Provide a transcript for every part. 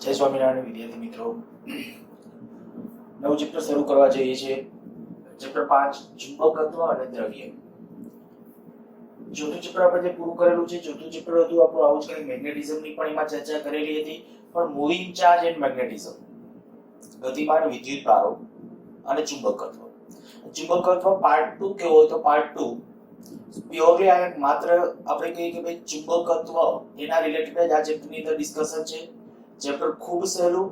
જય સ્વામિનારાયણ વિદ્યાર્થી મિત્રો, નવું ચેપ્ટર શરૂ કરવા જઈએ છીએ. ચેપ્ટર 5 ચુંબકત્વ અને દ્રવ્ય. ચોથું ચેપ્ટર આપણે જે પૂરું કરેલું છે, ચોથું ચેપ્ટર હતું આપણું આવું જ કંઈક મેગ્નેટિઝમની પણ એમાં ચર્ચા કરેલી હતી. પણ મૂવિંગ ચાર્જ એન્ડ મેગ્નેટિઝમ, ગતિમાન વિદ્યુત ભારો અને ચુંબકત્વ. ચુંબકત્વ પાર્ટ 2 કેવો હોય તો પાર્ટ 2 પ્યોરલી આ એક માત્ર આપણે કહીએ કે ભાઈ ચુંબકત્વ એના રિલેટેડ જ આ ચેપ્ટરની અંદર ડિસ્કશન છે. ચેપ્ટર ખૂબ સહેલું,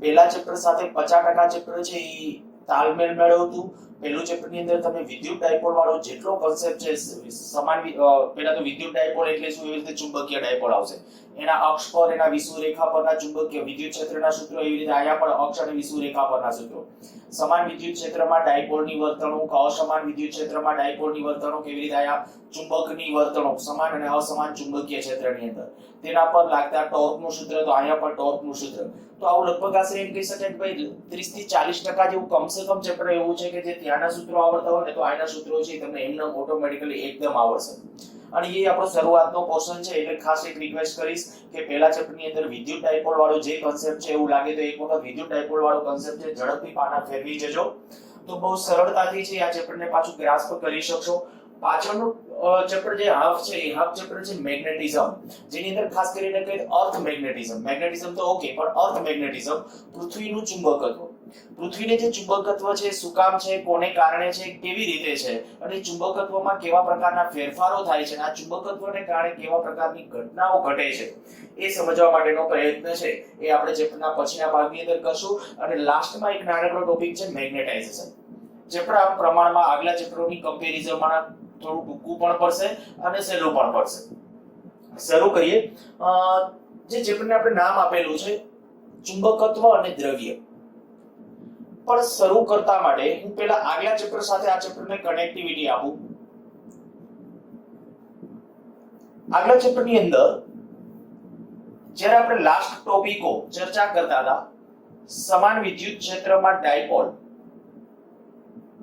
પહેલા ચેપ્ટર સાથે 50% ચેપ્ટર છે એ તાલમેલ મેળવતું. પહેલું ચેપ્ટર ની અંદર તમે વિદ્યુત ડાયપોલ વાળો જેટલો કોન્સેપ્ટ છે સમાન, પહેલા તો વિદ્યુત ડાયપોલ એટલે શું, એવી રીતે ચુંબકીય ડાયપોલ આવશે. એના અક્ષ પર એના વિષુવ રેખા પરના ચુંબકીય વિદ્યુત ક્ષેત્રના સૂત્રો, એવી રીતે આયા પણ અક્ષ અને વિષુવ રેખા પરના સૂત્રો. સમાન વિદ્યુત ક્ષેત્રમાં ડાયપોલની વર્તણૂક, અસમાન વિદ્યુત ક્ષેત્રમાં ડાયપોલની વર્તણૂક, એવી રીતે આયા ચુંબકની વર્તણૂક સમાન અને અસમાન ચુંબકીય ક્ષેત્રની અંદર તેના પર લાગતા ટોર્કનું સૂત્ર, તો આયા પર ટોર્કનું સૂત્ર. તો આવું લગભગ આશરે એમ કહી શકાય કે ભાઈ 30 થી 40% જેવું કમસે કમ ચેપ્ટર એવું છે કે જે ત્યાંના સૂત્રો આવડતા હોય ને તો આના સૂત્રો છે તમને એમને ઓટોમેટિકલી એકદમ આવડશે. અને એ આપણો શરૂઆતનો પોર્શન છે એટલે ખાસ એક રિક્વેસ્ટ કરીશ કે પહેલા ચેપ્ટરની અંદર વિદ્યુત ડાયપોલ વાળો જે કોન્સેપ્ટ છે એવું લાગે તો એક વખત વિદ્યુત ડાયપોલ વાળો કોન્સેપ્ટ છે ઝડપથી પાના ફેરવી જજો, તો બહુ સરળતાથી છે આ ચેપ્ટરને પાછું ગ્રાસ્પ કરી શકશો. પાછળનું ચેપ્ટર જે હાફ છે એ હાફ ચેપ્ટર છે મેગ્નેટિઝમ, જેની અંદર ખાસ કરીને કઈ અર્થ મેગ્નેટિઝમ. મેગ્નેટિઝમ તો ઓકે, પણ અર્થ મેગ્નેટિઝમ, પૃથ્વીનું ચુંબકત્વ. પૃથ્વીને જે ચુંબકત્વ છે શું કામ છે, કોને કારણે છે, કેવી રીતે છે, અને ચુંબકત્વમાં કેવા પ્રકારના ફેરફારો થાય છે, અને આ ચુંબકત્વને કારણે કેવા પ્રકારની ઘટનાઓ ઘટે છે એ સમજવા માટેનો પ્રયત્ન છે એ આપણે ચેપ્ટરના પછીના ભાગની અંદર કરશું. અને લાસ્ટમાં એક નાનકડો ટોપિક છે મેગ્નેટાઇઝેશન. ચેપ્ટર આ પ્રમાણમાં આગલા ચેપ્ટરોની કમ્પેરિઝનમાં થોડું ટૂંકું પણ પડશે અને સહેલું પણ પડશે. શરૂ કરીએ. જે ચેપ્ટરને આપણે નામ આપેલું છે ચુંબકત્વ અને દ્રવ્ય. પણ શરૂ કરતા માટે હું પહેલા આગલા ચેપ્ટર સાથે આ ચેપ્ટરને કનેક્ટિવિટી આપું. આગલા ચેપ્ટરની અંદર જ્યારે આપણે લાસ્ટ ટોપિકો ચર્ચા કરતા હતા, સમાન વિદ્યુત ક્ષેત્રમાં ડાયપોલ,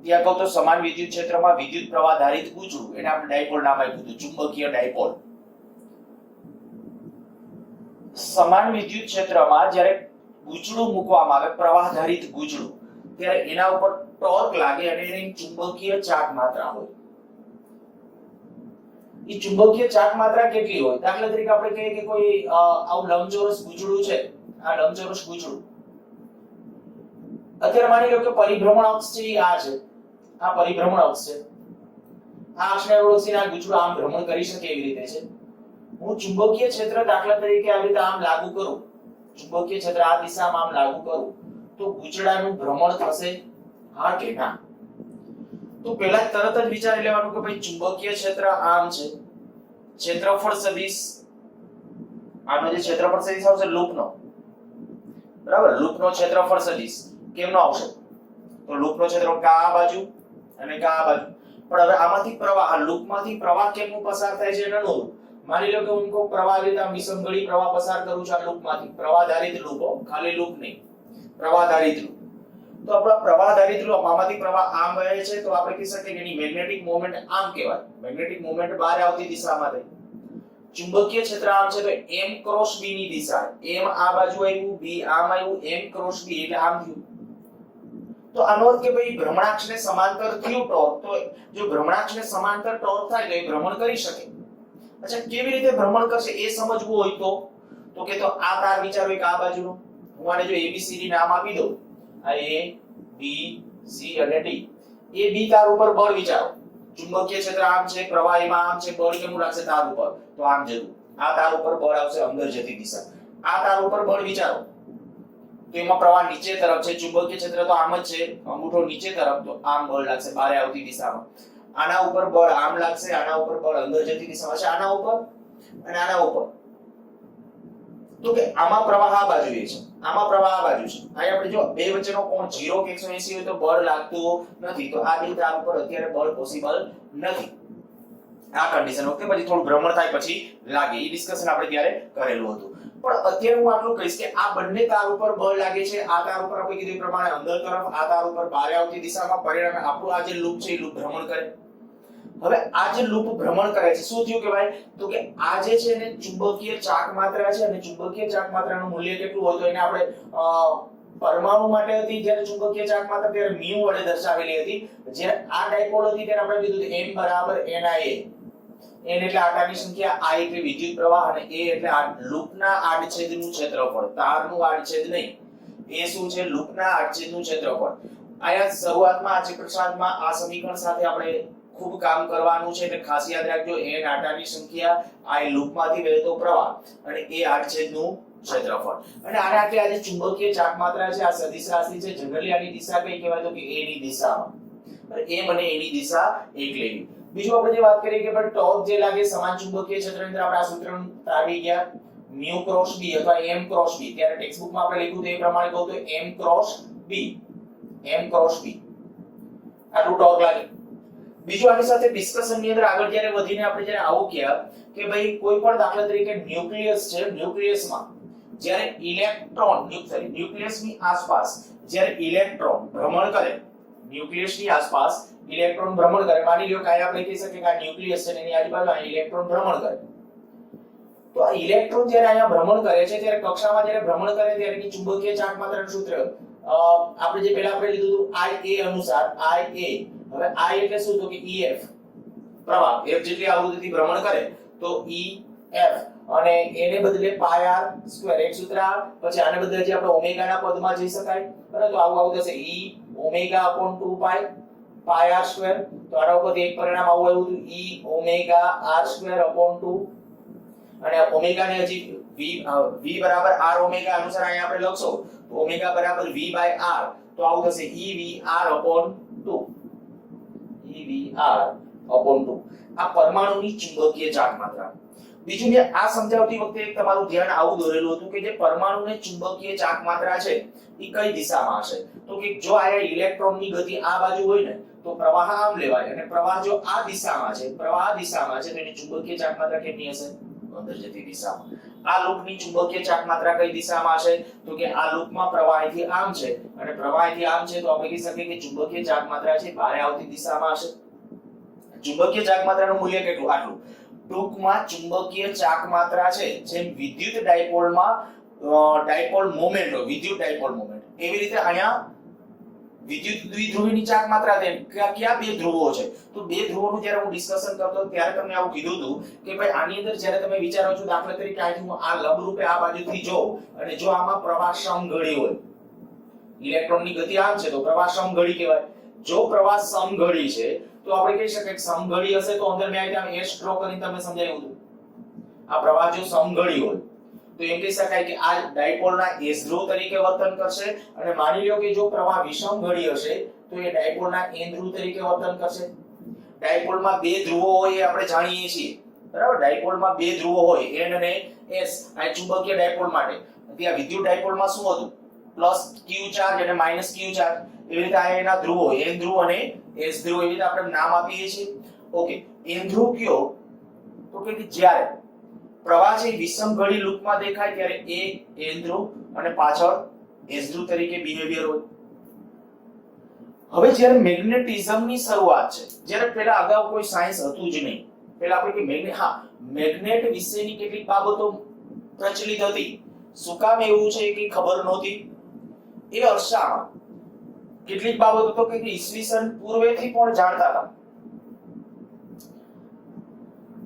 ત્યાં કહું તો સમાન વિદ્યુત ક્ષેત્રમાં વિદ્યુત પ્રવાહ ધારિત ગૂંચળું, એને આપણે ડાયપોલ નામ આપ્યું હતું, ચુંબકીય ડાયપોલ. સમાન વિદ્યુત ક્ષેત્રમાં જ્યારે ગૂંચળું મૂકવામાં આવે, પ્રવાહ ધારિત ગૂંચળું, ત્યારે એના ઉપર ટોર્ક લાગે અને એની ચુંબકીય ચાક માત્રા હોય. એ ચુંબકીય ચાક માત્રા કેટલી હોય? દાખલા તરીકે આપણે કહીએ કે કોઈ આવું લંબચોરસ ગૂંચળું છે, આ લંબચોરસ ગૂંચળું, અત્યારે માની લો કે પરિભ્રમણ અક્ષ છે આ છે, આ પરિભ્રમણ અક્ષ છે, આ અક્ષને અનુલક્ષીને આ ગૂંચળું આમ ભ્રમણ કરી શકે એવી રીતે છે. હું ચુંબકીય ક્ષેત્ર દાખલા તરીકે આવી રીતે આમ લાગુ કરું, ચુંબકીય ક્ષેત્ર આ દિશામાં આમ લાગુ કરું તો ગૂંચળાનું ભ્રમણ થશે, હા કે ના? તો પહેલા તરત જ વિચારી લેવાનું કે ભાઈ ચુંબકીય ક્ષેત્ર આમ છે, ક્ષેત્રફળ સદિશ, આનો જે ક્ષેત્રફળ સદિશ આવશે લૂપનો, બરાબર, લૂપનો ક્ષેત્રફળ સદિશ કેમનો આવશે? તો લૂપનો ક્ષેત્રફળ કા આ બાજુ અને કા આ બાજુ. પણ હવે આમાંથી પ્રવાહ, આ લૂપમાંથી પ્રવાહ કેમનું પસાર થાય છે એનું રૂપ. માની લો કે હું કોઈ પ્રવાહ લેતા વિસંગળી પ્રવાહ પસાર કરું છું આ લૂપમાંથી, પ્રવાહ ધારિત લૂપ, ખાલી લૂપ નહીં, પ્રવાહ ધારિત લૂપ. તો આપણા પ્રવાહ ધારિત લૂપ આમાંથી પ્રવાહ આમ વહે છે તો આપણે કહી શકીએ કે એની મેગ્નેટિક મોમેન્ટ આમ કહેવાય. મેગ્નેટિક મોમેન્ટ બહાર આવતી દિશામાં થઈ. ચુંબકીય ક્ષેત્ર આમ છે તો m ક્રોસ b ની દિશા, m આ બાજુ આવ્યું, b આમ આવ્યું, m ક્રોસ b એટલે આમ થયું. તો આનો અર્થ કે ભાઈ ભ્રમણાક્ષને સમાંતર થયું ટોર્ક, તો જો ભ્રમણાક્ષને સમાંતર ટોર્ક થાય તો એ ભ્રમણ કરી શકે. અચ્છા, કેવી રીતે ભ્રમણ કરશે એ સમજવું હોય તો કે તો આ તાર વિચારો એક આ બાજુનો, હું આને જો ABCD નામ આપી દઉં, આ A B C અને D, એ B તાર ઉપર બળ વિચારો. ચુંબકીય ક્ષેત્ર આમ છે, પ્રવાહ એમાં આમ છે, બળ કેમનું લાગશે તાર ઉપર? તો આમ જતું. આ તાર ઉપર બળ આવશે અંદર જતી દિશા. આ તાર ઉપર બળ વિચારો તો એમાં પ્રવાહ નીચે તરફ છે, ચુંબકીય ક્ષેત્ર તો આમ જ છે, અંગૂઠો નીચે તરફ, તો આમ બળ લાગશે બહાર આવતી દિશામાં. આના ઉપર બળ આમ લાગશે, આના ઉપર બળ અંદર જતી દિશામાં છે, આના ઉપર અને આના ઉપર. તો કે આમાં પ્રવાહ આ બાજુએ છે, આમાં પ્રવાહ આ બાજુ છે. અહીં આપણે જો બે વચ્ચેનો કોણ 0 કે 180 હોય તો બળ લાગતું નથી, તો આ બે તાર ઉપર અત્યારે બળ પોસિબલ નથી. આ કન્ડિશન ઓકે, પછી થોડું ભ્રમણ થાય પછી લાગે, એ ડિસ્કશન આપણે ત્યારે કરેલું હતું. પણ અત્યારે હું આટલું કહીશ કે આ બંને તાર ઉપર બળ લાગે છે. આ તાર ઉપર આપણે કીધું પ્રમાણે અંદર તરફ, આ તાર ઉપર બહાર આવતી દિશામાં, પરિણામે આપણું આ જે લૂપ છે એ લૂપ ભ્રમણ કરે. હવે આ જે લૂપ ભ્રમણ કરે છે શું થયું કે ભાઈ તો કે આ જે છે ને ચુંબકીય ચાક માત્રા છે અને ચુંબકીય ચાક માત્રાનું મૂલ્ય કેટલું હોય તો એને આપણે પરમાણુ માટે હતી જ્યારે ચુંબકીય ચાક માત્રા ત્યારે μ વડે દર્શાવેલી હતી જ્યારે આ ડાયપોલ હતી ત્યારે આપણે કીધું m = NiA n એટલે આટાની સંખ્યા I એટલે વિદ્યુત પ્રવાહ અને A એટલે આ લૂપના આડછેદનું ક્ષેત્રફળ તારનું આડછેદ નહીં એ શું છે લૂપના આડછેદનું ક્ષેત્રફળ આયા શરૂઆતમાં આ ચેપ્ટર 7 માં આ સમીકરણ સાથે આપણે ખૂબ કામ કરવાનું છે એટલે ખાસ યાદ રાખજો n આટાની સંખ્યા I લૂપમાંથી વહેતો પ્રવાહ અને A આડછેદનું ક્ષેત્રફળ અને આના કે આ જે ચુંબકીય ચાક માત્રા છે આ સદિશ રાશિ છે જનરલી આની દિશા કઈ કહેવાય તો કે A ની દિશામાં m અને A ની દિશા એક લેવી બીજું આપણે જે વાત કરીએ કે પણ ટોર્ક જે લાગે સમાન ચુંબકીય ક્ષેત્રની અંદર આપણે આ સૂત્ર તારવી ગયા μ ક્રોસ b અથવા m ક્રોસ b ત્યારે ટેક્સ્ટ બુકમાં આપણે લખ્યું તે પ્રમાણે કહું તો m ક્રોસ b આટલું ટોર્ક લાગે બીજું આની સાથે ડિસ્કશન ની અંદર આગળ જ્યારે વધીને આપણે જ્યારે આવું કહ્યા કે ભાઈ કોઈ પણ દાખલા તરીકે ન્યુક્લિયસ છે ન્યુક્લિયસમાં જ્યારે ઇલેક્ટ્રોન ન્યુક્લિયસની આસપાસ જ્યારે ઇલેક્ટ્રોન ભ્રમણ કરે ન્યુક્લિયસની આસપાસ ઇલેક્ટ્રોન ભ્રમણ કરે માની લ્યો કે આપણે કહી શકીએ કે આ ન્યુક્લિયસ છે અને એની આજુબાજુ આ ઇલેક્ટ્રોન ભ્રમણ કરે તો આ ઇલેક્ટ્રોન જ્યારે અહીંયા ભ્રમણ કરે છે ત્યારે કક્ષામાં જ્યારે ભ્રમણ કરે ત્યારે એની ચુંબકીય ચાક માત્રાનું સૂત્ર આપણે જે પહેલા આપણે લીધું હતું IA અનુસાર IA હવે I એટલે શું તો કે EF પ્રવાહ f જેટલી આવૃત્તિથી ભ્રમણ કરે તો EF અને એને બદલે πr² એક સૂત્ર પછી આને બદલે જે આપણે ઓમેગા ના પદમાં જઈ શકાય બરાબર તો આવું થશે E ω/2π πr² તો આના ઉપરથી એક પરિણામ આવું આવ્યું હતું E ω/r²/2 અને ઓમેગા ને હજી v બરાબર r ઓમેગા અનુસાર અહીંયા આપણે લખશો તો ઓમેગા બરાબર v/r તો આવું થશે EVr/2 EVr/2 આ પરમાણુની ચુંબકીય ચાક માત્રા બીજું મેં આ સમજાવતી વખતે એક તમારું ધ્યાન આવું દોરેલું હતું કે જે પરમાણુની ચુંબકીય ચાક માત્રા છે એ કઈ દિશામાં હશે તો કે જો આ ઇલેક્ટ્રોનની ગતિ આ બાજુ હોય ને તો પ્રવાહ આમ લેવાય અને પ્રવાહ જો આ દિશામાં છે તો એની ચુંબકીય ચાક માત્રા કેટલી હશે અંદર જતી દિશામાં આ લૂપની ચુંબકીય ચાક માત્રા કઈ દિશામાં હશે તો કે આ લૂપમાં પ્રવાહ અહીંથી આમ છે અને પ્રવાહ અહીંથી આમ છે તો આપણે કહી શકીએ કે ચુંબકીય ચાક માત્રા છે બહાર આવતી દિશામાં હશે ચુંબકીય ચાક માત્રાનું મૂલ્ય કેટલું આટલું ટૂંકમાં ચુંબકીય ચાક માત્રા છે જેમ વિદ્યુત ડાયપોલમાં ડાયપોલ મોમેન્ટ હોય વિદ્યુત ડાયપોલ મોમેન્ટ એવી રીતે અહીંયા વિદ્યુત દ્વિધ્રુવીની ચાક માત્રા છે ક્યાં બે ધ્રુવો છે તો બે ધ્રુવોનું જ્યારે હું ડિસ્કશન કરતો ત્યારે તમને આવું કીધું હતું કે ભાઈ આની અંદર જ્યારે તમે વિચારો છો દાખલા તરીકે અહીંથી હું આ લંબ રૂપે આ બાજુથી જોઉં અને જો આમાં પ્રવાહ સમઘડી હોય ઇલેક્ટ્રોનની ગતિ આમ છે તો પ્રવાહ સમઘડી કહેવાય જો પ્રવાહ સમઘડી છે તો આપણે કહી શકીએ કે સમઘડી હશે તો અંદર મેં આમ S ડ્રો કરીને તમને સમજાવ્યું હતું આ પ્રવાહ જો સમઘડી હોય તો એમ કહી શકાય કે આ ડાયપોલના S ધ્રુવ તરીકે વર્તન કરશે અને માની લો કે જો પ્રવાહ વિષમઘડી હશે તો એ ડાયપોલના N ધ્રુવ તરીકે વર્તન કરશે ડાયપોલમાં બે ધ્રુવો હોય એ આપણે જાણીએ છીએ બરાબર ડાયપોલમાં બે ધ્રુવો હોય N અને S આ ચુંબકીય ડાયપોલ માટે ત્યાં વિદ્યુત ડાયપોલમાં શું હતું પ્લસ Q ચાર્જ અને માઈનસ Q ચાર્જ એવી રીતે આ એના ધ્રુવો N ધ્રુવ અને S ધ્રુવ એવી રીતે આપણે નામ આપીએ છીએ ઓકે N ધ્રુવ કયો તો કે જ્યારે પ્રવાહ છે વિષમઘડી લૂપમાં દેખાય ત્યારે એ N ધ્રુવ અને પાછળ S ધ્રુવ તરીકે બિહેવિયર હોય હવે જ્યારે મેગ્નેટિઝમની શરૂઆત છે જ્યારે પહેલા અગાઉ કોઈ સાયન્સ હતું જ નહીં પહેલા આપણે કે મેગ્નેટ વિશેની કેટલીક બાબતો પ્રચલિત હતી શું કામ એવું છે કે ખબર નહોતી એ અરસામાં કેટલીક બાબતો તો કે ઈસવીસન પૂર્વેથી પણ જાણતા હતા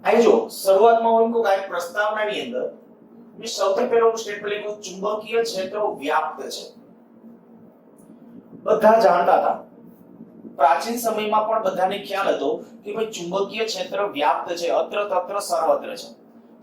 આઈ જો શરૂઆતમાં હું કહું કે પ્રસ્તાવનાની અંદર મેં સૌથી પહેલો સ્ટેટમેન્ટ લખ્યું ચુંબકીય ક્ષેત્રો વ્યાપ્ત છે બધા જાણતા હતા પ્રાચીન સમયમાં પણ બધાને ખ્યાલ હતો કે ભાઈ ચુંબકીય ક્ષેત્ર વ્યાપ્ત છે અત્ર તત્ર સર્વત્ર છે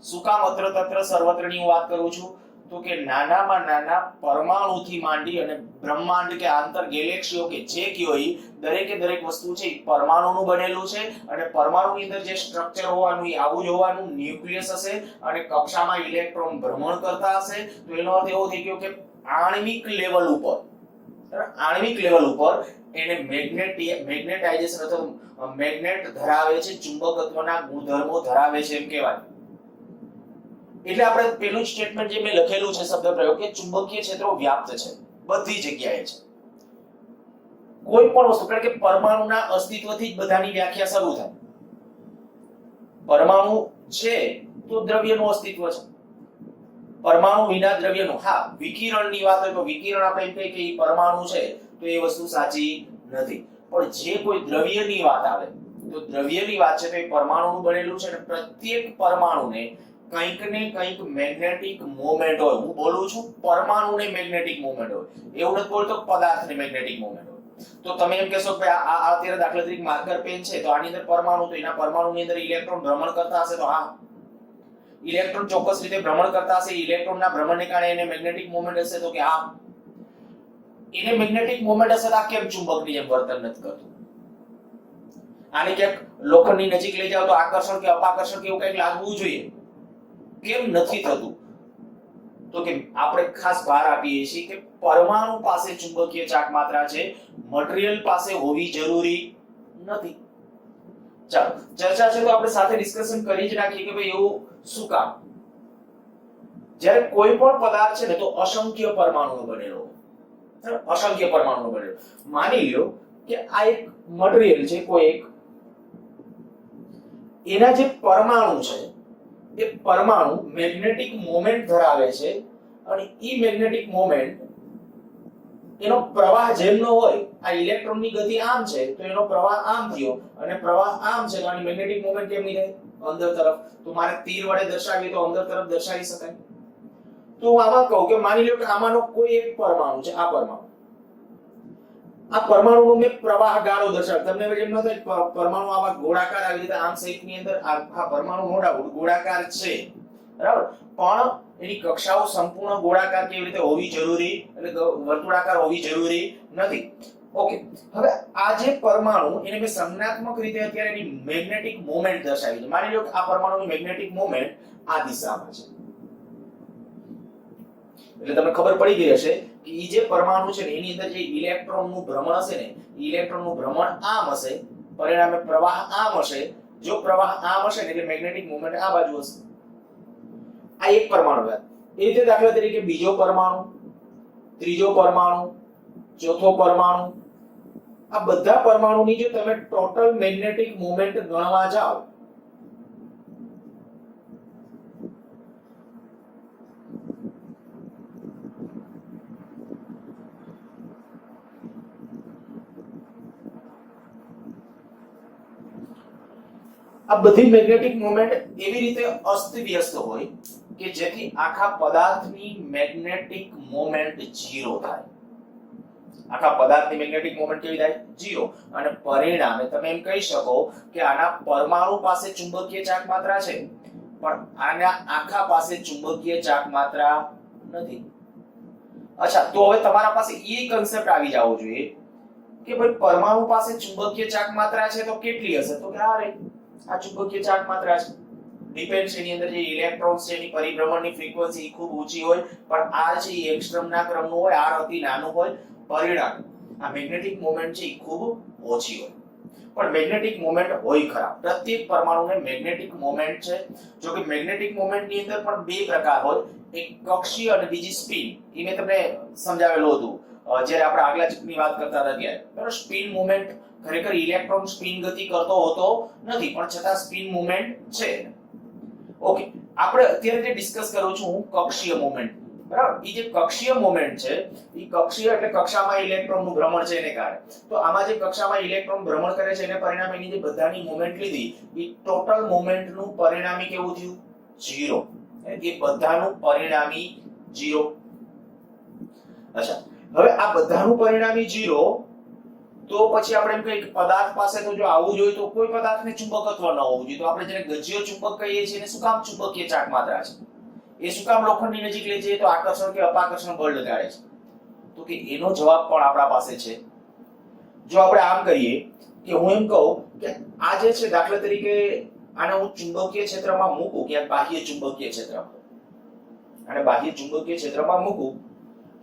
શું કામ અત્ર તત્ર સર્વત્રની હું વાત કરું છું તો કે નાનામાં નાના પરમાણુથી માંડી અને બ્રહ્માંડ કે આંતર ગેલેક્સીઓ કે જે કયો એ દરેકે દરેક વસ્તુ છે પરમાણુનું બનેલું છે અને પરમાણુની અંદર જે સ્ટ્રક્ચર હોવાનું એ આવું જ હોવાનું ન્યુક્લિયસ હશે અને કક્ષામાં ઇલેક્ટ્રોન ભ્રમણ કરતા હશે તો એનો અર્થ એવો થઈ ગયો કે આણ્વિક લેવલ ઉપર એને મેગ્નેટાઇઝેશન અથવા મેગ્નેટ ધરાવે છે ચુંબકત્વના ગુણધર્મો ધરાવે છે એમ કહેવાય એટલે આપણે પેલું સ્ટેટમેન્ટ જે મેં લખેલું છે શબ્દ પ્રયોગ કે ચુંબકીય ક્ષેત્રો વ્યાપ્ત છે બધી જગ્યાએ છે કોઈ પણ વસ્તુ કારણ કે પરમાણુના અસ્તિત્વથી જ બધાની વ્યાખ્યા શરૂ થાય પરમાણુ છે તો દ્રવ્યનું અસ્તિત્વ છે, પરમાણુ વિના દ્રવ્યનું, હા વિકિરણની વાત હોય તો વિકિરણ આપણે એમ કહીએ કે એ પરમાણુ છે તો એ વસ્તુ સાચી નથી, પણ જે કોઈ દ્રવ્યની વાત આવે તો દ્રવ્યની વાત છે તો એ પરમાણુનું બનેલું છે, અને પ્રત્યેક પરમાણુને કંઈક ને કંઈક મેગ્નેટિક મોમેન્ટ હોય. હું બોલું છું પરમાણુને મેગ્નેટિક મોમેન્ટ હોય, એવું નથી બોલતો પદાર્થને મેગ્નેટિક મોમેન્ટ હોય. તો તમે એમ કહેશો કે આ અત્યારે દાખલા તરીકે માર્કર પેન છે તો આની અંદર પરમાણુ, તો એના પરમાણુની અંદર ઇલેક્ટ્રોન ભ્રમણ કરતા હશે, તો હા ઇલેક્ટ્રોન ચોક્કસ રીતે ભ્રમણ કરતા હશે, ઇલેક્ટ્રોનના ભ્રમણને કારણે એને મેગ્નેટિક મોમેન્ટ હશે, તો કે હા એને મેગ્નેટિક મોમેન્ટ હશે તો આ કેમ ચુંબકની જેમ વર્તન નથી કરતું? આને ક્યાંક લોખંડની નજીક લઈ જાવ તો આકર્ષણ કે અપાકર્ષણ કે એવું કંઈક લાગવું જોઈએ, કેમ નથી થતું? તો કે આપણે ખાસ ભાર આપીએ છીએ કે પરમાણુ પાસે ચુંબકીય ચાક માત્રા છે, મટીરીયલ પાસે હોવી જરૂરી નથી. ચાલો ચર્ચા છે તો આપણે સાથે ડિસ્કશન કરી જ નાખીએ કે ભાઈ એવું શું કામ? જ્યારે કોઈ પણ પદાર્થ છે ને તો અસંખ્ય પરમાણુનો બનેલો હોય, અસંખ્ય પરમાણુનો બનેલો. માની લ્યો કે આ એક મટીરીયલ છે, કોઈ એક એના જે પરમાણુ છે એ પરમાણુ મેગ્નેટિક મોમેન્ટ ધરાવે છે, અને ઈ મેગ્નેટિક મોમેન્ટ એનો પ્રવાહ જેમનો હોય, આ ઇલેક્ટ્રોનની ગતિ આમ છે તો એનો પ્રવાહ આમ થયો, અને પ્રવાહ આમ છે તો આની મેગ્નેટિક મોમેન્ટ કેમની થાય? અંદર તરફ. તો મારે તીર વડે દર્શાવીએ તો અંદર તરફ દર્શાવી શકાય. તો હું આમાં કહું કે માની લો કે આમાંનો કોઈ એક પરમાણુ છે, આ પરમાણુ, આ પરમાણુનો મેં પ્રવાહ ગાળો દર્શાવ્યો. તમને એમ ન થાય પરમાણુ આવા ગોળાકાર આવી રીતે આમ શેપની અંદર આ પરમાણુ મોટા ગોળાકાર છે, બરાબર, પણ એની કક્ષાઓ સંપૂર્ણ ગોળાકાર કેવી રીતે હોવી જરૂરી, એટલે વર્તુળાકાર હોવી જરૂરી નથી. ઓકે, હવે આ જે પરમાણુ એને મેં સંજ્ઞાત્મક રીતે અત્યારે એની મેગ્નેટિક મોમેન્ટ દર્શાવી છે. માની લો કે આ પરમાણુની મેગ્નેટિક મોમેન્ટ આ દિશામાં છે, એટલે તમને ખબર પડી ગઈ હશે કે ઈ જે પરમાણુ છે ને એની અંદર જે ઇલેક્ટ્રોનનું ભ્રમણ હશે ને, ઇલેક્ટ્રોનનું ભ્રમણ આમ હશે, પરિણામે પ્રવાહ આમ હશે. જો પ્રવાહ આમ હશે ને એટલે મેગ્નેટિક મોમેન્ટ આ બાજુ હશે. આ એક પરમાણુ. એ રીતે દાખલા તરીકે બીજો પરમાણુ, ત્રીજો પરમાણુ, ચોથો પરમાણુ, આ બધા પરમાણુની જો તમે ટોટલ મેગ્નેટિક મોમેન્ટ ગણવા જાઓ આ બધી મેગ્નેટિક મોમેન્ટ એવી રીતે અસ્તવ્યસ્ત હોય કે જેથી આખા પદાર્થની મેગ્નેટિક મોમેન્ટ 0 થાય. આખા પદાર્થની મેગ્નેટિક મોમેન્ટ કેવી થાય? 0. અને પરિણામે તમે એમ કહી શકો કે આના પરમાણુ પાસે ચુંબકીય ચાક માત્રા છે, પણ આના આખા પાસે ચુંબકીય ચાક માત્રા નથી. અચ્છા, તો હવે તમારા પાસે એ કન્સેપ્ટ આવી જાવો જોઈએ કે ભાઈ પરમાણુ પાસે ચુંબકીય ચાક માત્રા છે તો કેટલી હશે? તો કે આ ચુંબકીય ચાર્જ માત્રા છે. ડિપેન્ડ્સ એની અંદર જે ઇલેક્ટ્રોન્સ છે એની પરિભ્રમણની ફ્રીક્વન્સી ખૂબ ઊંચી હોય, પણ r છે એ એંગસ્ટ્રોમના ક્રમનું હોય, r અતિ નાનું હોય. પરિણામે આ મેગ્નેટિક મોમેન્ટ છે એ ખૂબ ઓછી હોય. પણ મેગ્નેટિક મોમેન્ટ હોય ખરા, પ્રત્યેક પરમાણુને મેગ્નેટિક મોમેન્ટ છે. જો કે મેગ્નેટિક મોમેન્ટની અંદર પણ બે પ્રકાર હોય, એક કક્ષીય અને બીજી સ્પિન. એ મેં તમને સમજાવેલું હતું જ્યારે આપણે આગલા ચિત્રની વાત કરતા હતા ત્યારે. બરાબર, સ્પિન મોમેન્ટ ખરેખર ઇલેક્ટ્રોન સ્પિન ગતિ કરતો હોતો નથી, પણ છતાં સ્પિન મોમેન્ટ છે. ઓકે, આપણે અત્યારે જે ડિસ્કસ કરું છું હું કક્ષીય મોમેન્ટ, બરાબર. એ જે કક્ષીય મોમેન્ટ છે એ કક્ષીય એટલે કક્ષામાં ઇલેક્ટ્રોનનું ભ્રમણ છે એને કારણે. તો આમાં જે કક્ષામાં ઇલેક્ટ્રોન ભ્રમણ કરે છે એને પરિણામે એની જે બધાની મોમેન્ટ લીધી એ ટોટલ મોમેન્ટનું પરિણામી કેવું થયું? 0. એ બધાનું પરિણામી 0. અચ્છા, હવે આ બધાનું પરિણામી 0, તો પછી આપણે એમ કહીએ કે પદાર્થ પાસે તો જો આવું જોઈએ તો કોઈ પદાર્થને ચુંબકત્વ ન હોવું જોઈએ. તો આપણે જેને ગજ્જીય ચુંબક કહીએ છીએ એને શું કામ ચુંબકીય ચાક માત્રા છે? એ શું કામ લોખંડની નજીક લઈ જઈએ તો આકર્ષણ કે અપાકર્ષણ બળ લગાડે છે? તો કે એનો જવાબ પણ આપણા પાસે છે. જો આપણે આમ કરીએ કે હું એમ કહું કે આ જે છે દાખલા તરીકે આને હું ચુંબકીય ક્ષેત્રમાં મૂકું, ક્યાંક બાહ્ય ચુંબકીય ક્ષેત્રમાં, અને બાહ્ય ચુંબકીય ક્ષેત્રમાં મૂકું,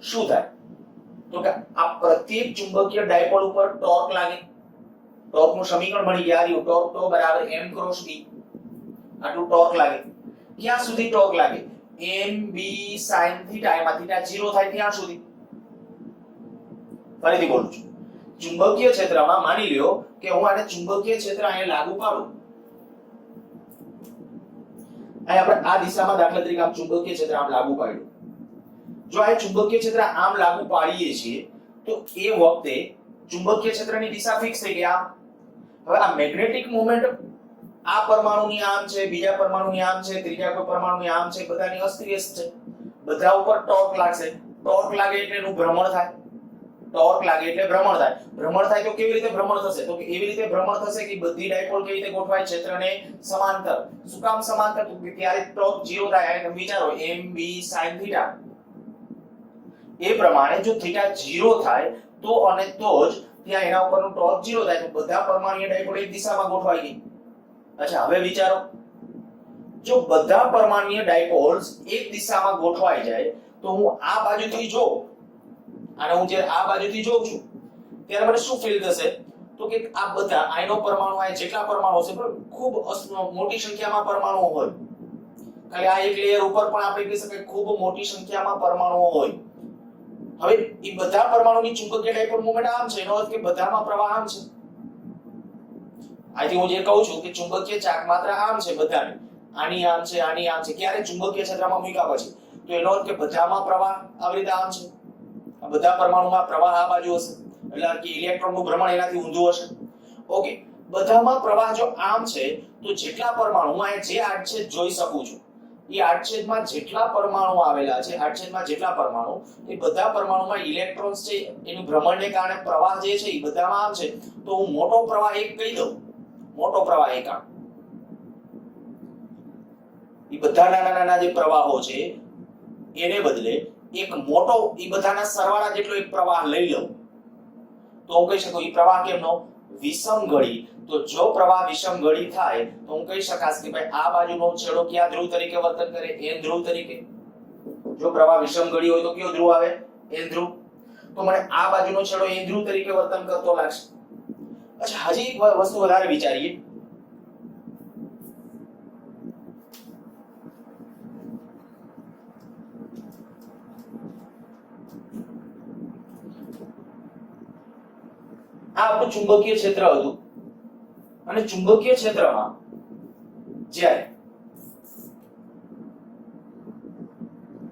શું થાય? તો કે આ પ્રત્યેક ચુંબકીય ડાયપોલ ઉપર ટોર્ક લાગે. ટોર્કનું સમીકરણ મળી ગયા, આ ટોર્ક તો બરાબર m ક્રોસ b. આટલું ટોર્ક લાગે. ક્યાં સુધી ટોર્ક લાગે? m b sin થીટા, એમાં થીટા 0 થાય ત્યાં સુધી. ફરીથી બોલું છું, ચુંબકીય ક્ષેત્રમાં માની લ્યો કે હું આને ચુંબકીય ક્ષેત્ર અહીંયા લાગુ પાડું, અહીં આપણે આ દિશામાં દાખલા તરીકે આમ ચુંબકીય ક્ષેત્ર આમ લાગુ પાડ્યું. જો આ ચુંબકીય ક્ષેત્ર આમ લાગુ પાડીએ છીએ તો એ વખતે ચુંબકીય ક્ષેત્રની દિશા ફિક્સ થઈ ગઈ આમ. હવે આ મેગ્નેટિક મોમેન્ટ આ પરમાણુની આમ છે, બીજા પરમાણુની આમ છે, ત્રીજા પરમાણુની આમ છે, બધાની અસ્તવ્યસ્ત છે. બધા ઉપર ટોર્ક લાગશે. ટોર્ક લાગે એટલે એનું ભ્રમણ થાય. ટોર્ક લાગે એટલે ભ્રમણ થાય. ભ્રમણ થાય તો કેવી રીતે ભ્રમણ થશે? તો કે એવી રીતે ભ્રમણ થશે કે બધી ડાયપોલ કેવી રીતે ગોઠવાય? ક્ષેત્રને સમાંતર. શું કામ સમાંતર? તો કે ત્યારે ટોર્ક 0 થાય. અને તમે વિચારો m b sin θ. એ પ્રમાણે જો θ 0 થાય તો અને તો જ ત્યાં એના ઉપરનું ટોર્ક 0 થાય. તો બધા પરમાણુય ડાયપોલ એક દિશામાં ગોઠવાઈ ગઈ. અચ્છા, હવે વિચારો, જો બધા પરમાણુય ડાયપોલ્સ એક દિશામાં ગોઠવાઈ જાય તો હું આ બાજુથી જો અને હું જ્યારે આ બાજુથી જોઉં છું ત્યારે મને શું ફીલ થશે? તો કે આ બધા આયનો પરમાણુ આ જેટલા પરમાણુ છે બરાબર, ખૂબ મોટી સંખ્યામાં પરમાણુઓ હોય. ખાલી આ એક લેયર ઉપર પણ આપણે કહી શકીએ ખૂબ મોટી સંખ્યામાં પરમાણુઓ હોય. હવે એ બધા પરમાણુની ચુંબકીય ડાયપોલ મોમેન્ટ આમ છે, એનો અર્થ કે બધામાં પ્રવાહ આમ છે. આથી હું જે કહું છું કે ચુંબકીય ચાક માત્ર આમ છે બધાને, આની આમ છે, આની આમ છે. ક્યારે? ચુંબકીય ક્ષેત્રમાં મૂક્યા પછી. તો એનો અર્થ કે બધામાં પ્રવાહ આવી રીતે આમ છે. આ બધા પરમાણુમાં પ્રવાહ આ બાજુ હશે, એટલે કે ઇલેક્ટ્રોનનું ભ્રમણ એનાથી ઊંધું હશે. ઓકે, બધામાં પ્રવાહ જો આમ છે તો જેટલા પરમાણુ હું અહીંયા જે આડછેદ જોઈ શકું છું, એ આડછેદમાં જેટલા પરમાણુ આવેલા છે, આડછેદમાં જેટલા પરમાણુ, એ બધા પરમાણુમાં ઇલેક્ટ્રોન્સ છે, એનું ભ્રમણને કારણે પ્રવાહ જે છે એ બધામાં આમ છે. તો હું મોટો પ્રવાહ એક કહી દઉં, મોટો પ્રવાહ એક આમ. એ બધા નાના નાના જે પ્રવાહો છે એને બદલે એક મોટો એ બધાના સરવાળા જેટલો એક પ્રવાહ લઈ લઉં તો હું કહી શકું એ પ્રવાહ કેમનો? વિષમગળી. તો જો પ્રવાહ વિષમગળી થાય તો હું કહી શકાશ કે ભાઈ આ બાજુનો છેડો કયા ધ્રુવ તરીકે વર્તન કરે? n ધ્રુવ તરીકે. જો પ્રવાહ વિષમગળી હોય તો કયો ધ્રુવ આવે? n ધ્રુવ. તો મને આ બાજુનો છેડો n ધ્રુવ તરીકે વર્તન કરતો લાગશે. અચ્છા, હજી એક વસ્તુ વધારે વિચારીએ. આ આપણું ચુંબકીય ક્ષેત્ર હતું અને ચુંબકીય ક્ષેત્રમાં જ્યારે